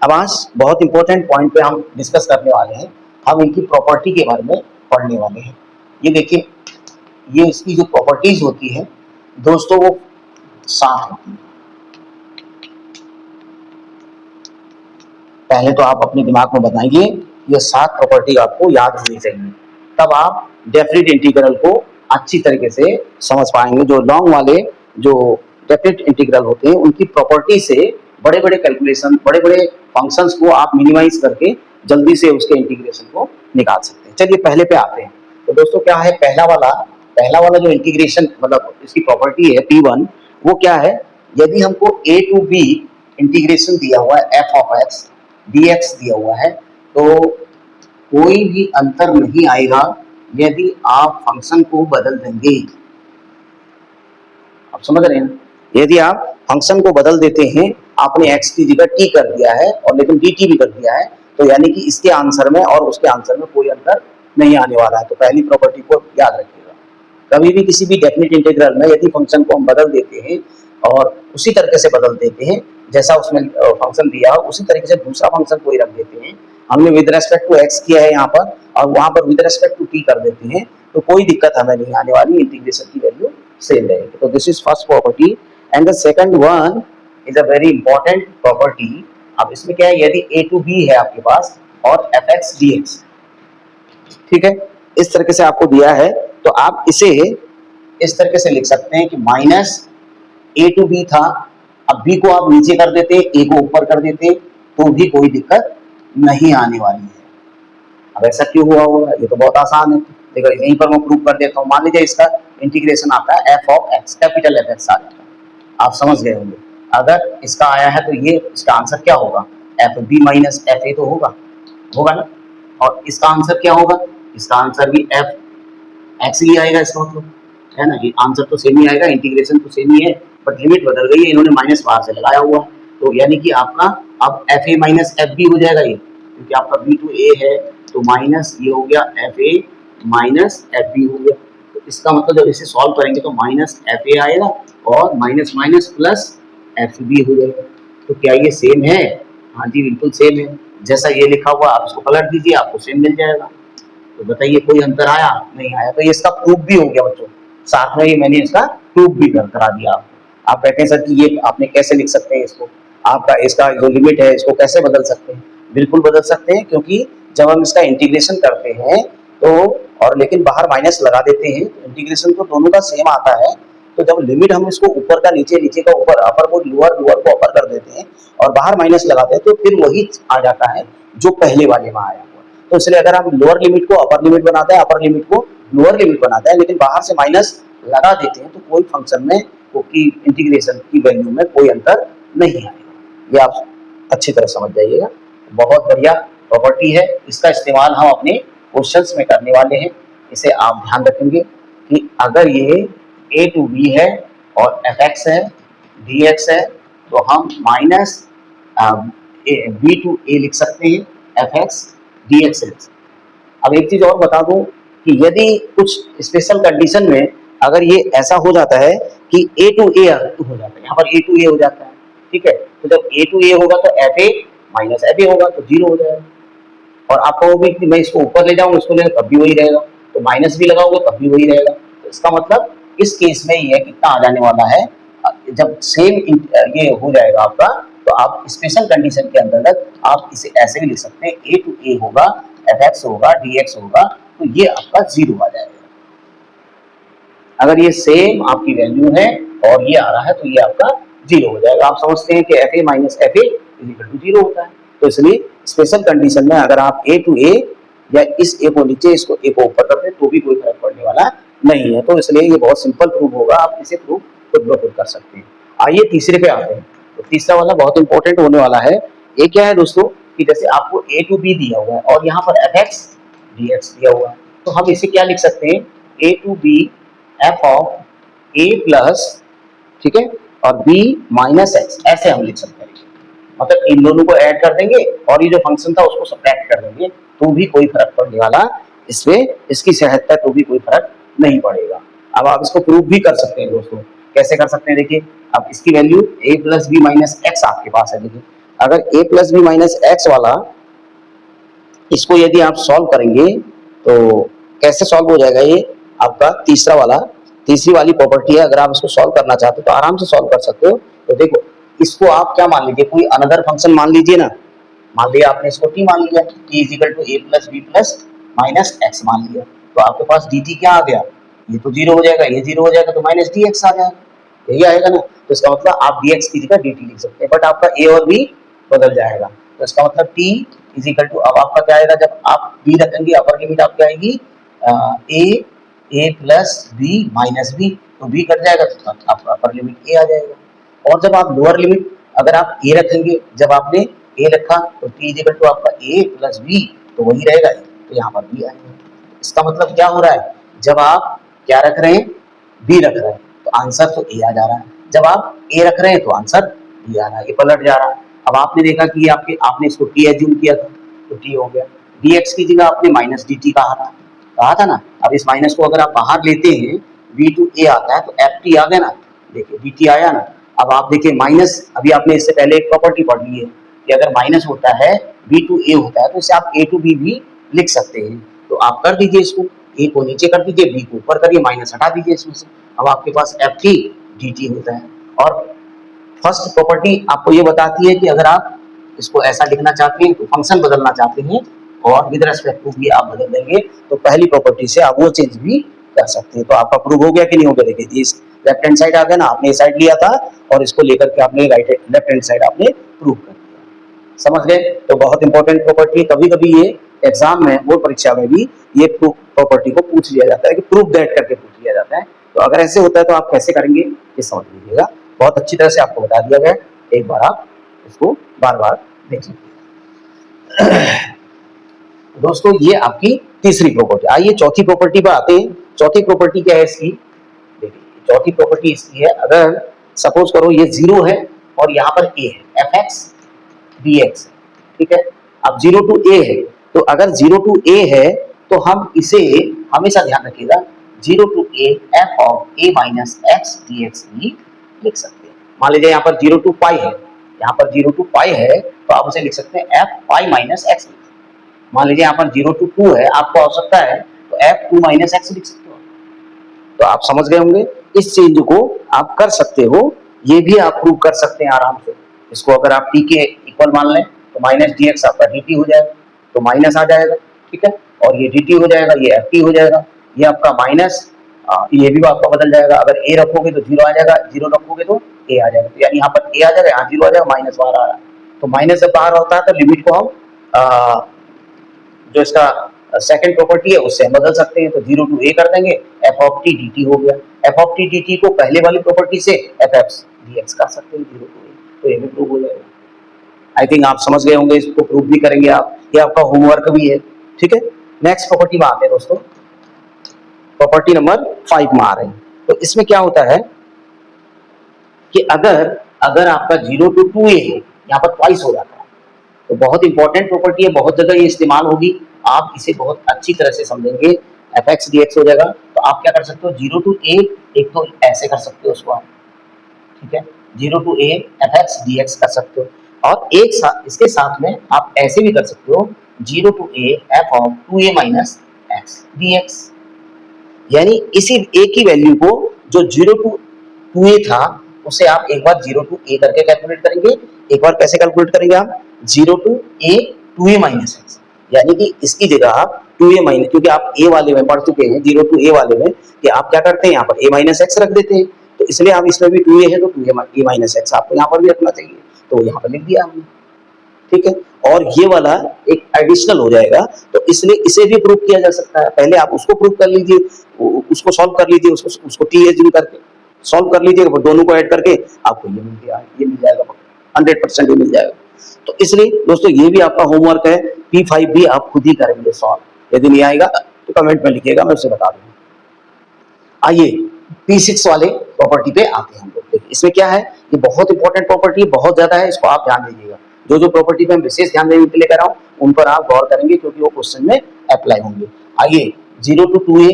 Speaker 1: अब आज बहुत इंपॉर्टेंट पॉइंट पे हम डिस्कस करने वाले हैं, हम इनकी प्रॉपर्टी के बारे में पढ़ने वाले हैं। ये देखिए, ये इसकी जो प्रॉपर्टीज होती है दोस्तों वो 7 होती है। पहले तो आप अपने दिमाग में बताइए, ये 7 प्रॉपर्टी आपको याद होनी चाहिए, तब आप डेफिनेट इंटीग्रल को अच्छी तरीके से समझ पाएंगे। जो लॉन्ग वाले जो डेफिनेट इंटीग्रल होते हैं उनकी प्रॉपर्टी से बड़े बड़े कैलकुलेशन, बड़े बड़े फंक्शंस को आप मिनिमाइज करके जल्दी से उसके इंटीग्रेशन को निकाल सकते हैं। चलिए पहले पे आते हैं। तो दोस्तों क्या है, पहला वाला पहला वाला जो इंटीग्रेशन मतलब इसकी प्रॉपर्टी है P1, वो क्या है, यदि हमको a टू b इंटीग्रेशन दिया हुआ है f ऑफ x dx दिया हुआ है, तो कोई भी अंतर नहीं आएगा यदि आप फंक्शन को बदल देंगे। आप समझ रहे हैं, यदि आप फंक्शन को बदल देते हैं, आपने x की जगह t कर दिया है और लेकिन dt भी कर दिया है, तो यानी कि इसके आंसर में और उसके आंसर में कोई अंतर नहीं आने वाला है। तो पहली प्रॉपर्टी को याद रखिएगा, कभी भी किसी भी डेफिनेट इंटीग्रल में यदि फंक्शन को हम बदल देते हैं और उसी तरीके से बदल देते हैं जैसा उसमें फंक्शन दिया हो, उसी तरीके से दूसरा फंक्शन कोई रख देते हैं, हमने विद रेस्पेक्ट टू x किया है यहाँ पर और वहां पर विद रेस्पेक्ट टू t कर देते हैं, तो कोई दिक्कत हमें नहीं आने वाली, इंटीग्रेशन की वैल्यू सेम रहेगी। तो this is first property and the second one is a very important property. अब इसमें क्या है, यदि a टू b है आपके पास और fx dx, ठीक है, इस तरीके से आपको दिया है, तो आप इसे इस तरीके से लिख सकते हैं कि माइनस a टू b था, अब b को आप नीचे कर देते, a को ऊपर कर देते, तो भी कोई दिक्कत नहीं आने वाली है। अब ऐसा क्यों हुआ होगा, ये तो बहुत आसान है, देखो यहीं पर मैं प्रूव कर देता हूँ। मान लीजिए इसका इंटीग्रेशन आता है f of x, capital F X आ जाता है, आप समझ गए होंगे। अगर इसका आया है तो ये इसका आंसर क्या होगा, f b minus f a तो होगा, होगा ना। और इसका आंसर क्या होगा, इसका आंसर भी एफ एक्स ही आएगा, इसका मतलब है ना, ये आंसर तो सेम ही आएगा, इंटीग्रेशन तो सेम ही है, बट लिमिट बदल गई है, इन्होंने माइनस बाहर से लगाया हुआ, तो यानी कि आपका अब f a minus f b हो जाएगा ये, क्योंकि आपका बी टू ए है, तो माइनस ये हो गया f a minus f b हो गया। तो इसका मतलब जब इसे सॉल्व करेंगे तो माइनस एफ ए आएगा और minus minus plus f b हो जाएगा। तो क्या ये सेम है, हाँ जी बिल्कुल सेम है, जैसा ये लिखा हुआ आप इसको पलट दीजिए, आपको सेम मिल जाएगा। तो बताइए कोई अंतर आया, नहीं आया, तो ये इसका प्रूफ भी हो गया बच्चों, साथ में ये मैंने इसका प्रूफ भी करा दिया आपको। आप कहते हैं सर कि ये आपने कैसे लिख सकते हैं इसको, आपका इसका जो लिमिट है इसको कैसे बदल सकते हैं, बिल्कुल बदल सकते हैं, क्योंकि जब हम इसका इंटीग्रेशन करते हैं तो और लेकिन बाहर माइनस लगा देते हैं, तो इंटीग्रेशन तो दोनों का सेम आता है, तो जब लिमिट हम इसको ऊपर का नीचे, नीचे का ऊपर, अपर को लोअर, लोअर को अपर कर देते हैं और बाहर माइनस लगाते हैं, तो फिर वही आ जाता है जो पहले वाले में आया हुआ। तो इसलिए अगर हम लोअर लिमिट को अपर लिमिट बनाते हैं, अपर लिमिट को लोअर लिमिट बनाते हैं, लेकिन बाहर से माइनस लगा देते हैं, तो कोई फंक्शन में की इंटीग्रेशन की वैल्यू में कोई अंतर नहीं आएगा। ये आप अच्छी तरह समझ जाइएगा, बहुत बढ़िया प्रॉपर्टी है, इसका इस्तेमाल हम अपने क्वेश्चंस में करने वाले हैं। इसे आप ध्यान रखेंगे कि अगर ये a टू b है और fx है dx है, तो हम माइनस b टू a लिख सकते हैं, fx dx है। अब एक चीज और बता दूं कि यदि कुछ स्पेशल कंडीशन में अगर ये ऐसा हो जाता है कि a टू a हो जाता है, यहाँ पर a टू a हो जाता है, ठीक है, तो जब a टू a होगा तो fa माइनस fa होगा, तो 0 हो जाएगा। और आप कहोगे कि मैं इसको ऊपर ले जाऊँ, इसको ले तब भी वही रहेगा, तो माइनस भी लगाओगे तब भी वही रहेगा। तो इसका मतलब इस केस में ये कितना आ जाने वाला है, जब सेम ये हो जाएगा आपका, तो आप स्पेशल कंडीशन के अंतर्गत आप इसे ऐसे भी लिख सकते हैं, a टू a होगा, fx होगा, dx होगा, तो ये आपका 0 आ जाएगा। अगर ये सेम आपकी वैल्यू है और ये आ रहा है, तो ये आपका 0 हो जाएगा। आप समझते हैं कि fa minus fa equal to 0 होता है, तो इसलिए स्पेशल कंडीशन में अगर आप a टू a या इस a को नीचे, इसको a को ऊपर करते हैं, तो भी कोई फर्क पड़ने वाला नहीं है। तो इसलिए ये बहुत सिंपल प्रूफ होगा, आप इसे प्रूफ खुद ब खुद कर सकते हैं। आइए तीसरे पे आते हैं, तो तीसरा वाला बहुत इंपॉर्टेंट होने वाला है। ये क्या है दोस्तों, कि जैसे आपको a टू b दिया हुआ है और यहाँ पर fx dx दिया हुआ है, तो हम इसे क्या लिख सकते हैं, a to b f of a plus, ठीक है, और b माइनस एक्स, ऐसे हम लिख सकते हैं। मतलब इन दोनों को ऐड कर देंगे और ये जो फंक्शन था उसको सब्ट्रैक्ट कर देंगे, तो भी कोई फर्क पड़ने वाला इसमें, इसकी सहायता तो भी कोई फर्क नहीं पड़ेगा। अब आप इसको प्रूव भी कर सकते हैं दोस्तों, कैसे कर सकते हैं, देखिए अब इसकी value a plus b minus x आपके पास है। देखिए अगर a plus b minus x वाला, इसको यदि आप सॉल्व करेंगे तो कैसे सॉल्व हो जाएगा, ये आपका तीसरा वाला, तीसरी वाली प्रॉपर्टी है। अगर आप इसको सॉल्व करना चाहते हो तो आराम से सॉल्व कर सकते हो। तो देखो इसको आप क्या मान लीजिए, कोई अनदर फंक्शन मान लीजिए ना, मान लिया आपने इसको t मान लिया, t is equal to a plus b plus minus x मान लिया, तो आपके पास dt क्या आ गया, ये तो 0 हो जाएगा, ये 0 हो जाएगा, तो माइनस dx आ जाएगा, यही आएगा ना। तो इसका मतलब आप dx की जगह dt लिख सकते हैं, बट आपका a और b बदल जाएगा। तो इसका मतलब t इज इक्वल टू, अब आपका क्या आएगा, जब आप b रखेंगे अपर लिमिट आपकी आएगी a a plus b minus b, तो बी कट जाएगा तो आपका अपर लिमिट ए आ जाएगा। और जब आप लोअर लिमिट अगर आप ए रखेंगे, जब आपने ए रखा तो टी इजिकल टू आपका ए प्लस बी, तो वही रहेगा, तो यहाँ पर बी आएगा। इसका मतलब क्या हो रहा है, जब आप क्या रख रहे हैं, बी रख रहे हैं, तो आंसर तो ए आ जा रहा है। जब आप ए रख रहे हैं तो आंसर बी आ रहा है, ये पलट जा रहा है। अब आपने देखा कि आपने इसको टी एज्यूम किया था, तो टी हो गया। dx की जगह आपने माइनस डी टी कहा था ना। अब इस माइनस को अगर आप बाहर लेते हैं, v टू ए आता है तो एफ टी आ गया ना, देखिए डी टी आया ना। अब आप देखिए माइनस, अभी आपने इससे पहले एक प्रॉपर्टी पढ़ ली है कि अगर माइनस होता है v टू ए होता है तो इसे आप a टू b भी लिख सकते हैं। तो आप कर दीजिए इसको, a को नीचे कर दीजिए, b को ऊपर करिए, माइनस हटा दीजिए इसमें से। अब आपके पास एफ टी डी टी होता है। और फर्स्ट प्रॉपर्टी आपको ये बताती है कि अगर आप इसको ऐसा लिखना चाहते हैं तो फंक्शन बदलना चाहते हैं और विद रेस्पेक्ट टू भी आप बदल देंगे, तो पहली प्रॉपर्टी से आप वो चेंज भी कर सकते हैं। तो आपका प्रूव हो गया कि नहीं हो गया, देखिए इस लेफ्ट हैंड साइड आ गया ना, आपने ये साइड लिया था और इसको लेकर के आपने लेफ्ट हैंड साइड आपने प्रूव कर दिया। समझ गए? तो बहुत इंपॉर्टेंट प्रॉपर्टी है। कभी कभी ये एग्जाम में, बोर्ड परीक्षा में भी ये प्रॉपर्टी को पूछ लिया जाता है कि प्रूव दैट करके पूछ लिया जाता है। तो अगर ऐसे होता है तो आप कैसे करेंगे ये समझ लीजिएगा, बहुत अच्छी तरह से आपको बता दिया गया। एक बार आप इसको बार बार देख लीजिए। दोस्तों ये आपकी तीसरी प्रॉपर्टी। आइए चौथी प्रॉपर्टी पर आते हैं। चौथी प्रॉपर्टी क्या है इसकी, देखिए चौथी प्रॉपर्टी इसकी है, अगर सपोज करो ये जीरो है और यहाँ पर ए है, एफ एक्स डी एक्स, ठीक है। अब जीरो टू ए है, तो अगर जीरो टू ए है तो हम इसे हमेशा ध्यान रखिएगा, zero to A f of a minus x D x भी लिख सकते हैं। मान लीजिए यहाँ पर जीरो टू पाई है, यहाँ पर जीरो टू पाई है, तो आप उसे लिख सकते हैं एफ पाई माइनस एक्स। मान लीजिए यहाँ पर जीरो टू टू है, आपको आवश्यकता है तो एफ टू माइनस एक्स लिख सकते हो। तो आप समझ गए होंगे, इस चीज को आप कर सकते हो, ये भी आप प्रूव कर सकते हैं आराम से। इसको अगर आप टी के इक्वल मान लें तो माइनस डी एक्स आपका डी टी हो जाएगा, तो माइनस आ जाएगा, ठीक है। और ये डी टी हो जाएगा, ये एफ टी हो जाएगा, ये आपका माइनस, ये भी आपका बदल जाएगा। अगर ए रखोगे तो जीरो आ जाएगा, जीरो रखोगे तो ए आ जाएगा, तो यानी यहाँ पर ए आ जाएगा, यहाँ जीरो आ जाएगा, माइनस बाहर आ रहा है। तो माइनस जब बाहर होता है तो लिमिट को हम जो इसका सेकंड प्रॉपर्टी है उससे हम बदल सकते हैं, तो जीरो टू ए कर देंगे, F of T D T हो गया। F of T D T को पहले वाली प्रॉपर्टी से एफ एक्स डी एक्स कर सकते हैं, जीरो टू ए, तो ये भी प्रूव हो जाएगा। आई थिंक आप समझ गए होंगे, इसको प्रूव भी करेंगे आप, ये आपका होमवर्क भी है, ठीक है। नेक्स्ट प्रॉपर्टी में आते हैं दोस्तों, प्रॉपर्टी नंबर 5 में आ रहे हैं। तो इसमें क्या होता है कि अगर आपका जीरो टू टू ए है, यहाँ पर ट्वाइस हो जाता है, तो बहुत इंपॉर्टेंट प्रॉपर्टी है, बहुत जगह ये इस्तेमाल होगी, आप इसे बहुत अच्छी तरह से समझेंगे। एफ एक्स डी एक्स हो जाएगा, तो आप क्या कर सकते हो, जीरो टू ए, एक तो ऐसे कर सकते हो उसको आप, ठीक है, zero to A F x D x कर सकते हो, और एक साथ इसके साथ में आप ऐसे भी कर सकते हो, zero to A f of two A minus x D x. यानी इसी ए की वैल्यू को जो जीरो टू टू ए था उसे आप एक बार जीरो टू ए करके कैलकुलेट करेंगे। एक बार कैसे कैलकुलेट करेंगे आप, zero to A minus x, यानी कि इसकी जगह आप टू ए माइनस, क्योंकि आप ए वाले में पढ़ चुके हैं, जीरो टू ए वाले में कि आप क्या करते हैं, यहाँ पर ए माइनस एक्स रख देते हैं, तो इसलिए आप इसमें भी टू ए है तो टू ए माइनस एक्स आपको यहाँ पर भी रखना चाहिए, तो यहाँ पर लिख दिया हमने, ठीक है। और ये वाला एक एडिशनल हो जाएगा, तो इसलिए इसे भी प्रूव किया जा सकता है। पहले आप उसको प्रूव कर लीजिए, उसको सॉल्व कर लीजिए, उसको टी एज्यूम करके सॉल्व कर लीजिए, दोनों को ऐड करके आपको ये मिल गया, ये मिल जाएगा 100% ये मिल जाएगा। तो इसलिए दोस्तों ये भी आपका होमवर्क है, P5 भी आप खुद ही करेंगे सॉल्व। यदि नहीं आएगा तो कमेंट में लिखिएगा, मैं उसे बता दूंगा। आइए P6 वाले प्रॉपर्टी पे आते हैं हम लोग। इसमें क्या है, ये बहुत इंपॉर्टेंट प्रॉपर्टी बहुत ज्यादा है, इसको आप ध्यान दीजिएगा। जो प्रॉपर्टी पे हम विशेष ध्यान देने के लिए कर रहा हूँ उन पर आप गौर करेंगे, क्योंकि वो क्वेश्चन में अप्लाई होंगे। आइए zero to two A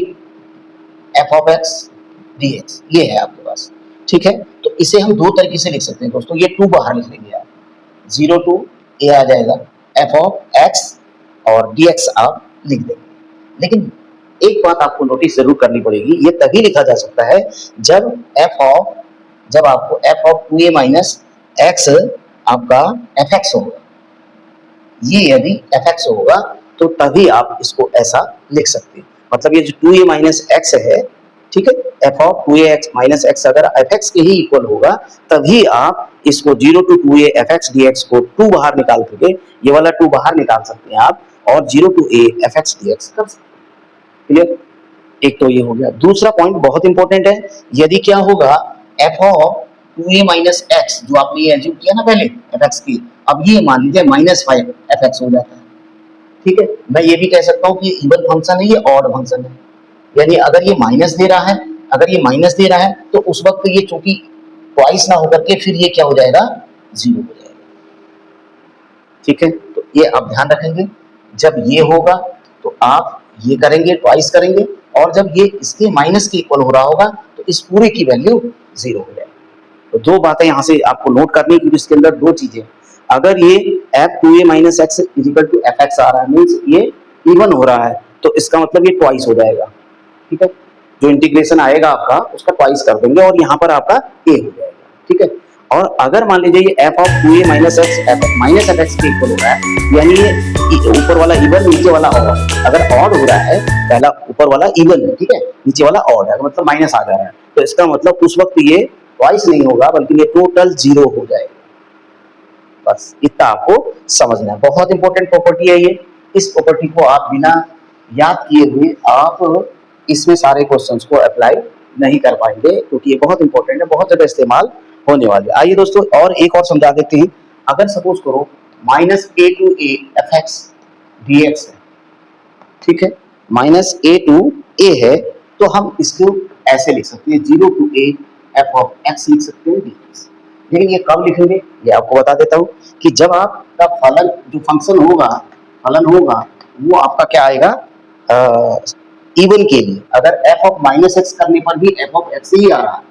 Speaker 1: f of x D x ये है आपके पास, ठीक है। तो इसे हम दो तरीके से लिख सकते हैं दोस्तों, ये टू बाहर लिख लेंगे आप, जीरो टू ए आ जाएगा, एफ ऑफ एक्स और डी एक्स आप लिख देंगे। लेकिन एक बात आपको नोटिस जरूर करनी पड़ेगी, ये तभी लिखा जा सकता है जब आपको F of two A minus X आपका एफ एक्स होगा, ये यदि एफ एक्स होगा तो तभी आप इसको ऐसा लिख सकते हैं। मतलब ये जो टू ए माइनस एक्स है, ठीक है, F of two A X minus X अगर एफ एक्स के ही इक्वल होगा तभी आप इसको zero to two A F x D X को टू बाहर निकाल करके ये वाला टू बाहर निकाल सकते हैं आप, और zero to A F x D x कर सकते हैं। क्लियर? एक तो ये हो गया। दूसरा पॉइंट बहुत इंपॉर्टेंट है, यदि क्या होगा F of 2a minus x, जो आपने ये एज्यूम किया ना पहले एफ एक्स की, अब ये मान लीजिए -5 एफ एक्स हो जाता है। ठीक है, मैं ये भी कह सकता हूँ कि इवन फंक्शन है, ये ऑड फंक्शन है, यानी अगर ये माइनस दे रहा है, अगर ये माइनस दे रहा है तो उस वक्त ये चूंकि ट्वाइस ना होकर के फिर ये क्या हो जाएगा, 0 हो जाएगा। ठीक है, तो ये आप ध्यान रखेंगे, जब ये होगा तो आप ये करेंगे, ट्वाइस करेंगे, और जब ये इसके माइनस के इक्वल हो रहा होगा तो इस पूरे की वैल्यू 0 हो जाएगी। तो दो बातें यहाँ से आपको नोट करनी, क्योंकि इसके अंदर दो चीजें, अगर ये F 2a minus X is equal to F X आ रहा है, मीन्स ये इवन हो रहा है, तो इसका मतलब ये ट्वाइस हो जाएगा। ठीक है, जो इंटीग्रेशन आएगा आपका उसका ट्वाइस कर देंगे और यहाँ पर आपका ए हो जाएगा। ठीक है, और अगर मान लीजिए ये F of 2a minus x minus F X के इक्वल हो रहा है, यानी ये ऊपर वाला इवन नीचे वाला ऑड, अगर ऑड हो रहा है, पहला ऊपर वाला इवन है, ठीक है, नीचे वाला ऑड है, मतलब माइनस आ जा रहा है, तो इसका मतलब उस वक्त ये ट्वाइस नहीं होगा बल्कि ये टोटल 0 हो जाएगा। बस इतना आपको समझना है, बहुत इंपॉर्टेंट प्रॉपर्टी है ये। इस प्रॉपर्टी को आप बिना याद किए हुए आप इसमें सारे क्वेश्चंस को अप्लाई नहीं कर पाएंगे, क्योंकि ये बहुत इंपॉर्टेंट है, बहुत ज्यादा इस्तेमाल होने वाले। आइए दोस्तों और एक और समझा देते हैं। अगर सपोज करो -a to a F x D x है, ठीक है, -a to a है, तो हम इसको ऐसे लिख सकते हैं 0 to a F of x लिख सकते हैं dx। लेकिन ये कब लिखेंगे, ये आपको बता देता हूँ कि जब आपका फलन जो फंक्शन होगा, फलन होगा, वो आपका क्या आएगा, इवन के लिए। अगर एफ ऑफ माइनस एक्स करने पर भी एफ ऑफ एक्स ही आ रहा है,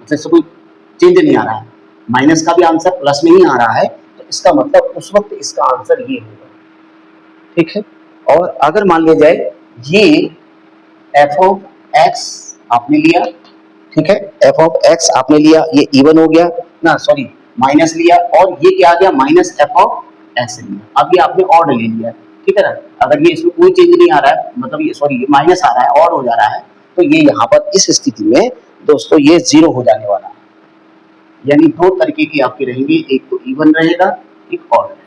Speaker 1: जैसे कोई चेंज नहीं आ रहा है, माइनस का भी आंसर प्लस में ही आ रहा है, तो इसका मतलब उस वक्त इसका आंसर ये होगा। ठीक है, और अगर मान लिया जाए ये एफ ऑफ एक्स आपने लिया, ठीक है, एफ ऑफ एक्स आपने लिया, ये इवन हो गया ना, सॉरी माइनस लिया, और ये क्या आ गया माइनस एफ ऑफ एक्स लिया, अब ये आपने ऑड ले लिया, ठीक है ना। अगर ये इसमें कोई चेंज नहीं आ रहा है, मतलब ये सॉरी माइनस आ रहा है, ऑड हो जा रहा है, तो ये यहाँ पर इस स्थिति में दोस्तों ये 0 हो जाने वाला है। यानी दो तरीके की आपके रहेंगे, एक तो इवन रहेगा, एक ऑड रहेगा।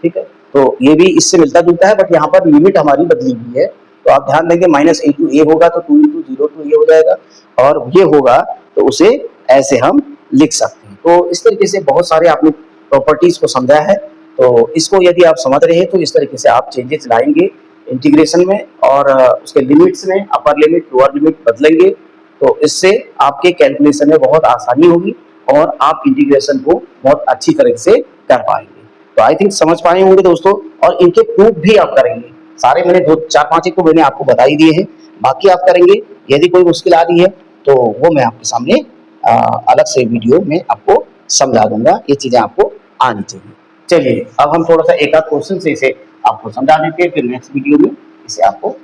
Speaker 1: ठीक है, तो ये भी इससे मिलता जुलता है, बट यहाँ पर लिमिट हमारी बदली हुई है, तो आप ध्यान देंगे -a to a होगा तो 2 into 0 to a हो जाएगा, और ये होगा तो उसे ऐसे हम लिख सकते हैं। तो इस तरीके से बहुत सारे आपने प्रॉपर्टीज को समझा है, तो इसको यदि आप समझ रहे हैं तो इस तरीके से आप चेंजेस लाएंगे इंटीग्रेशन में, और उसके लिमिट्स में अपर लिमिट लोअर लिमिट बदलेंगे, तो इससे आपके कैलकुलेशन में बहुत आसानी होगी और आप इंटीग्रेशन को बहुत अच्छी तरह से कर पाएंगे। तो आई थिंक समझ पाए होंगे दोस्तों, और इनके प्रूफ भी आप करेंगे सारे, मैंने 2 4 5 एक तो मैंने आपको बता ही दिए हैं, बाकी आप करेंगे। यदि कोई मुश्किल आ रही है तो वो मैं आपके सामने अलग से वीडियो में आपको समझा दूंगा, ये चीजें आपको आनी चाहिए। चलिए अब हम थोड़ा सा एक आध क्वेश्चन से इसे आपको समझा देते हैं, फिर नेक्स्ट वीडियो में इसे आपको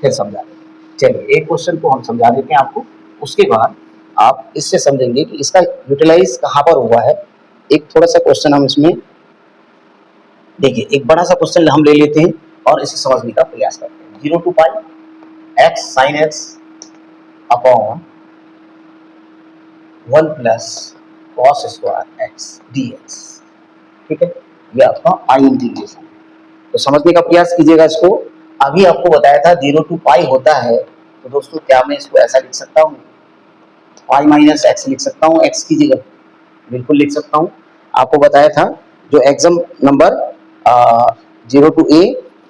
Speaker 1: फिर समझा देंगे। चलिए एक क्वेश्चन को हम समझा देते हैं आपको, उसके बाद आप इससे समझेंगे कि इसका यूटिलाइज कहाँ पर हुआ है। एक थोड़ा सा क्वेश्चन हम इसमें देखिए, एक बड़ा सा क्वेश्चन हम ले लेते हैं और इसे समझने का प्रयास करते हैं। 0 to pi x sine x upon 1 plus cos square x dx। ठीक है, ये आपका आई इंटीग्रेशन, तो समझने का प्रयास कीजिएगा इसको। अभी आपको बताया था 0 to पाई होता है, तो दोस्तों क्या मैं इसको ऐसा लिख सकता हूँ, पाई माइनस एक्स लिख सकता हूँ एक्स की जगह, बिल्कुल लिख सकता हूँ। आपको बताया था जो एग्जाम नंबर 0 to a,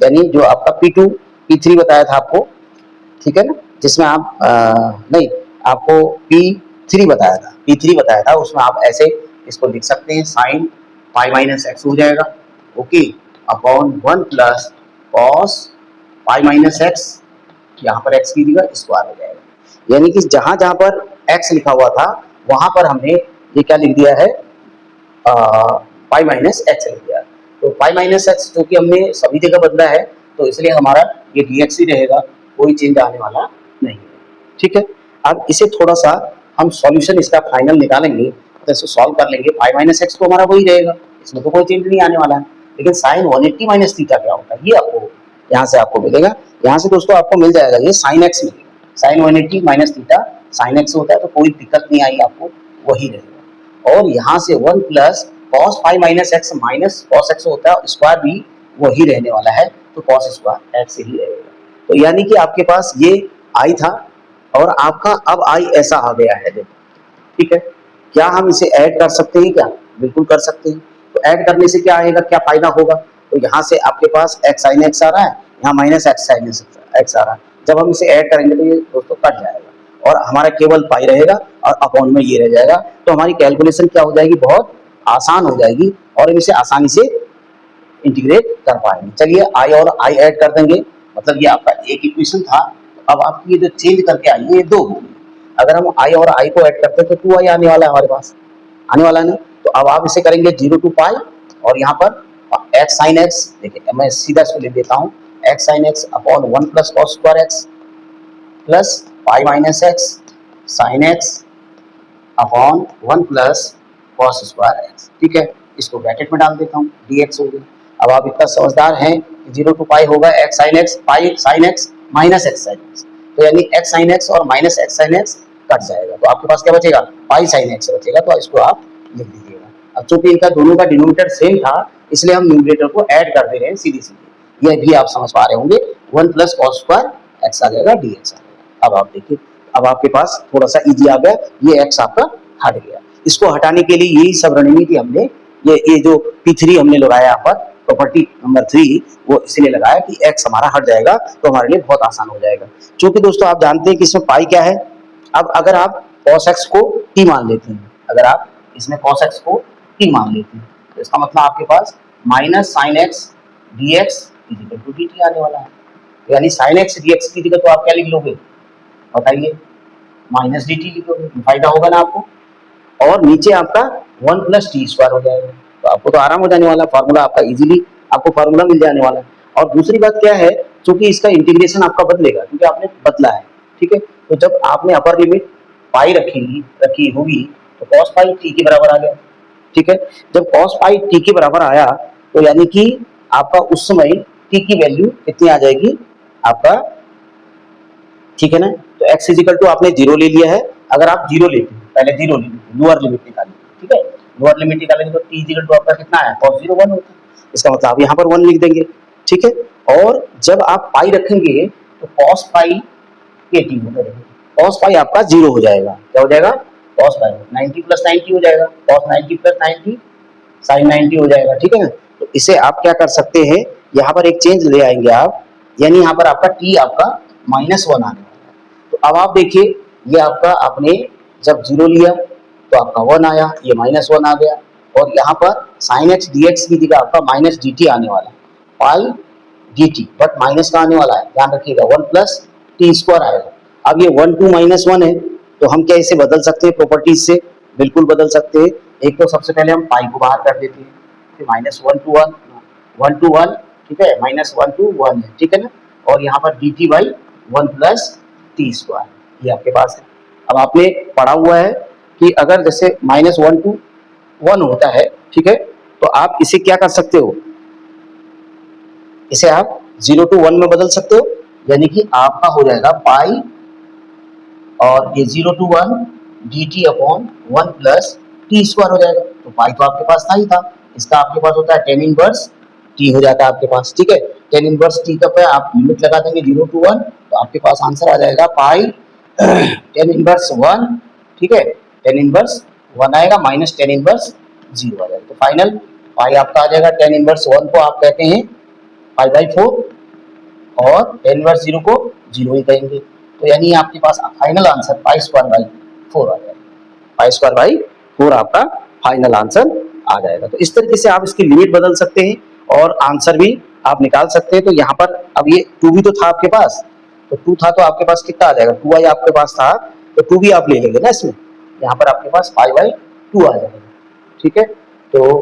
Speaker 1: यानी जो आपका P2 P3 बताया था आपको, ठीक है ना, जिसमें आप नहीं, आपको P3 बताया था, P3 बताया था, उसमें आप ऐसे इसको लिख सकते हैं, साइन पाई माइनस एक्स हो जाएगा, okay, upon 1 plus cos pi minus x, यहाँ पर एक्स की जगह स्क्वायर हो जाएगा। यानी कि जहां जहां पर एक्स लिखा हुआ था वहां पर हमने ये क्या लिख दिया है, पाई माइनस एक्स लिख दिया। तो पाई माइनस एक्स जो कि हमने सभी जगह बदला है, तो इसलिए हमारा ये dx ही रहेगा, कोई चेंज आने वाला नहीं है। ठीक है, अब इसे थोड़ा सा हम सॉल्यूशन इसका फाइनल निकालेंगे, तो इसको सॉल्व कर लेंगे। पाई माइनस एक्स तो हमारा वही रहेगा, इसमें तो कोई चेंज नहीं आने वाला है, लेकिन साइन 180 माइनस थीटा क्या होता है ये आपको यहाँ से आपको मिलेगा। यहाँ से दोस्तों आपको मिल जाएगा ये साइन एक्स मिलेगा, sine 180 minus theta sine X होता है, तो कोई दिक्कत नहीं आई आपको, वही रहेगा। और यहाँ से 1 plus cos pi minus x होता है, स्क्वायर भी वही रहने वाला है, तो कॉस स्क्वायर एक्स ही रहेगा। तो यानी कि आपके पास ये आई था और आपका अब आई ऐसा आ गया है, देखो, ठीक है। क्या हम इसे ऐड कर सकते हैं क्या? बिल्कुल कर सकते हैं। तो ऐड करने से क्या आएगा, क्या फायदा होगा? तो यहाँ से आपके पास एक्स साइन एक्स आ रहा है, यहाँ माइनस एक्स साइन एक्स आ रहा है। जब हम इसे ऐड करेंगे तो ये दोस्तों कट जाएगा और हमारा केवल पाई रहेगा और अपॉन में ये रह जाएगा। तो हमारी कैलकुलेशन क्या हो जाएगी, बहुत आसान हो जाएगी और हम इसे आसानी से इंटीग्रेट कर पाएंगे। चलिए आई और आई ऐड कर देंगे, मतलब ये आपका एक इक्वेशन था, तो अब आपकी ये जो चेंज करके आई है ये दो हो गई। अगर हम आई और आई को ऐड करते हैं तो 2i आने वाला है हमारे पास, आने वाला नहीं। तो अब आप इसे करेंगे 0 to पाई और यहाँ पर एक्स साइन एक्स, देखिए मैं सीधा इसको लिख देता हूँ, x sine x upon 1 plus cos square x plus pi minus x sine x upon 1 plus cos square x, ठीक है। इसको ब्रैकेट में डाल देता हूँ, dx हो गई। अब आप इतना समझदार हैं कि 0 to पाई होगा x sine x, pi sine x minus x sine x, तो यानी एक्स साइन एक्स और minus x sine x cut जाएगा, तो आपके पास क्या बचेगा, पाई साइन एक्स बचेगा। तो इसको आप लिख दीजिएगा। अब चूंकि इनका दोनों का डिनोमिनेटर सेम था इसलिए हम न्यूमरेटर को ऐड कर दे रहे हैं सीधी सीधी, यह भी आप समझ पा रहे होंगे। 1 प्लस कॉस स्क्वायर एक्स आ जाएगा, dx आ जाएगा। अब आप देखिए, अब आपके पास थोड़ा सा इजी आ गया, ये एक्स आपका हट गया। इसको हटाने के लिए यही सब रणनीति हमने, ये जो P3 हमने लगाया यहाँ पर, प्रॉपर्टी नंबर 3, वो इसलिए लगाया कि x हमारा हट जाएगा तो हमारे लिए बहुत आसान हो जाएगा। क्योंकि दोस्तों आप जानते हैं कि इसमें पाई क्या है। अब अगर आप cos x को t मान लेते हैं, अगर आप इसमें cos x को t मान लेते हैं तो इसका मतलब आपके पास minus sine X D X equal to D T आने वाला है। तो यानी साइन एक्स डी एक्स की जगह तो आप क्या लिख लोगे, बताइए, माइनस डी टी लिखोगे, फायदा होगा ना आपको। और नीचे आपका 1 प्लस टी स्क्वायर हो जाएगा, तो आपको तो आराम हो जाने वाला, फार्मूला आपका इजीली आपको फार्मूला मिल जाने वाला है। और दूसरी बात क्या है, क्योंकि इसका इंटीग्रेशन आपका बदलेगा क्योंकि आपने बदला है, ठीक है। तो जब आपने अपर लिमिट पाई रखी होगी तो कॉस पाई टी के बराबर आ गया, ठीक है। जब कॉस पाई टी के बराबर आया तो यानी कि आपका उस समय टी की वैल्यू कितनी आ जाएगी आपका, ठीक है ना। तो x इजिकल टू आपने 0 ले लिया है। अगर आप 0 लेते हैं, पहले 0 ले लीजिए, लोअर लिमिट निकालिए, ठीक है। लोअर लिमिट निकालेंगे तो t इजिकल टू आपका कितना है, cos 0 1 होता है। इसका मतलब आप यहाँ पर 1 लिख देंगे, ठीक है। और जब आप पाई रखेंगे तो cos पाई के टी होता रहेगा, cos पाई आपका 0 हो जाएगा, क्या हो जाएगा, cos पाई 90 प्लस 90 हो जाएगा, cos 90 प्लस 90 साइन 90 हो जाएगा, ठीक है ना। तो इसे आप क्या कर सकते हैं, यहाँ पर एक चेंज ले आएंगे आप, यानी यहाँ पर आपका t आपका -1 आने वाला है। तो अब आप देखिए, ये आपका आपने जब 0 लिया तो आपका 1 आया, ये -1 आ गया, और यहाँ पर sin x dx की जगह आपका माइनस dt आने वाला है, पाई dt, बट माइनस का आने वाला है, ध्यान रखिएगा, 1 प्लस टी स्क्वायर आएगा। अब ये 1 2 -1 है, तो हम क्या इसे बदल सकते हैं प्रॉपर्टीज से, बिल्कुल बदल सकते हैं। एक तो सबसे पहले हम पाई को बाहर कर देते हैं, फिर -1 to 1 1 to 1, ठीक है, -1 to 1 है, ठीक है ना। और यहाँ पर dt by 1 plus T square ये आपके पास है। अब आपने पढ़ा हुआ है कि अगर जैसे -1 to 1 होता है, ठीक है, तो आप इसे क्या कर सकते हो, इसे आप 0 to 1 में बदल सकते हो, यानी कि आपका हो जाएगा पाई और ये 0 to 1 dt upon 1 plus T square हो जाएगा। तो पाई तो आपके पास था ही था, इसका आपके पास होता है tan इनवर्स टी हो जाता है आपके पास, ठीक है। tan इनवर्स टी का पे आप लिमिट लगा देंगे 0 to 1, तो आपके पास आंसर आ जाएगा पाई tan इनवर्स 1, ठीक है, tan इनवर्स 1 आएगा माइनस tan इनवर्स 0 आ जाएगा। तो फाइनल पाई आपका आ जाएगा, tan इनवर्स 1 को आप कहते हैं पाई बाई 4 और tan इनवर्स 0 को 0 ही कहेंगे। तो यानी आपके पास final answer pi square by 4 आ जाएगा, पाई स्क्वायर बाई 4 आपका फाइनल आंसर आ जाएगा। तो इस तरीके से आप इसकी लिमिट बदल सकते हैं और आंसर भी आप निकाल सकते हैं। तो यहाँ पर अब ये 2 भी तो था आपके पास, तो 2 था तो आपके पास कितना आ जाएगा, 2i आपके पास था तो 2 भी आप ले लेंगे ना इसमें, यहाँ पर आपके पास पाई बाई 2 आ जाएगा, ठीक है। तो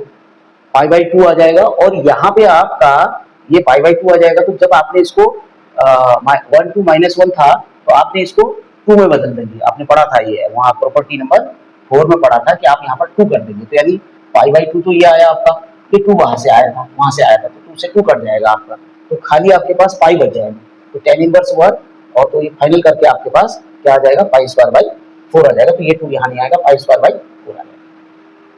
Speaker 1: पाई बाई 2 आ जाएगा और यहाँ पे आपका ये पाई बाई 2 आ जाएगा। तो जब आपने इसको 1 to -1 था तो आपने इसको 2 में बदल देंगे, आपने पढ़ा था ये वहाँ प्रॉपर्टी नंबर 4 में पढ़ा था कि आप यहाँ पर 2 कर देंगे। तो यानी पाई बाई 2 तो ये आया आपका, ये 2 वहाँ से आया था, वहाँ से आया था, तो 2 से 2 कट जाएगा आपका, तो खाली आपके पास पाई बच जाएगा। तो tan इनवर्स 1 और तो ये फाइनल करके आपके पास क्या आ जाएगा, पाई स्क्वायर बाई 4 आ जाएगा। तो ये 2 यहाँ नहीं आएगा, पाई स्क्वायर बाई 4 आ जाएगा,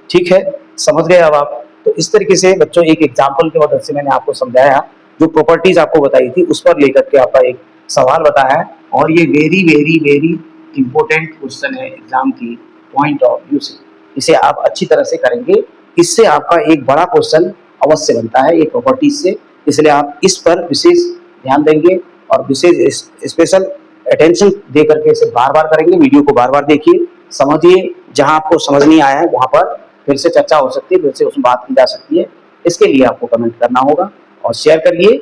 Speaker 1: ठीक है, समझ गए अब आप। तो इस तरीके से बच्चों एक एग्जाम्पल की मदद से मैंने आपको समझाया जो प्रॉपर्टीज आपको बताई थी उस पर लेकर के आपका एक सवाल बताया है, और ये very very very important question है एग्जाम की पॉइंट ऑफ व्यू से। इसे आप अच्छी तरह से करेंगे, इससे आपका एक बड़ा क्वेश्चन अवश्य बनता है ये प्रॉपर्टीज से, इसलिए आप इस पर विशेष ध्यान देंगे और विशेष स्पेशल अटेंशन दे करके इसे बार बार करेंगे। वीडियो को बार बार देखिए, समझिए, जहां आपको समझ नहीं आया है वहां पर फिर से चर्चा हो सकती है, फिर से उसमें बात की जा सकती है। इसके लिए आपको कमेंट करना होगा और शेयर करिए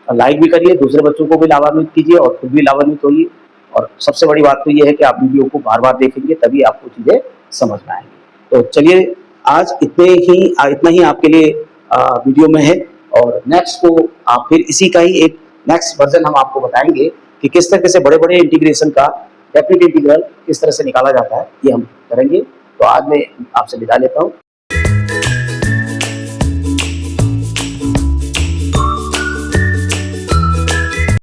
Speaker 1: और लाइक भी करिए, दूसरे बच्चों को भी लाभान्वित कीजिए और खुद भी लाभान्वित होइए। और सबसे बड़ी बात तो ये है कि आप वीडियो को बार बार देखेंगे तभी आपको चीज़ें समझ में आएंगी। तो चलिए, आज इतना ही आपके लिए वीडियो में है, और नेक्स्ट को आप फिर इसी का ही एक नेक्स्ट वर्जन हम आपको बताएंगे कि किस तरह से बड़े बड़े इंटीग्रेशन का डेफिनेट इंटीग्रल किस तरह से निकाला जाता है, ये हम करेंगे। तो आज मैं आपसे विदा लेता हूँ।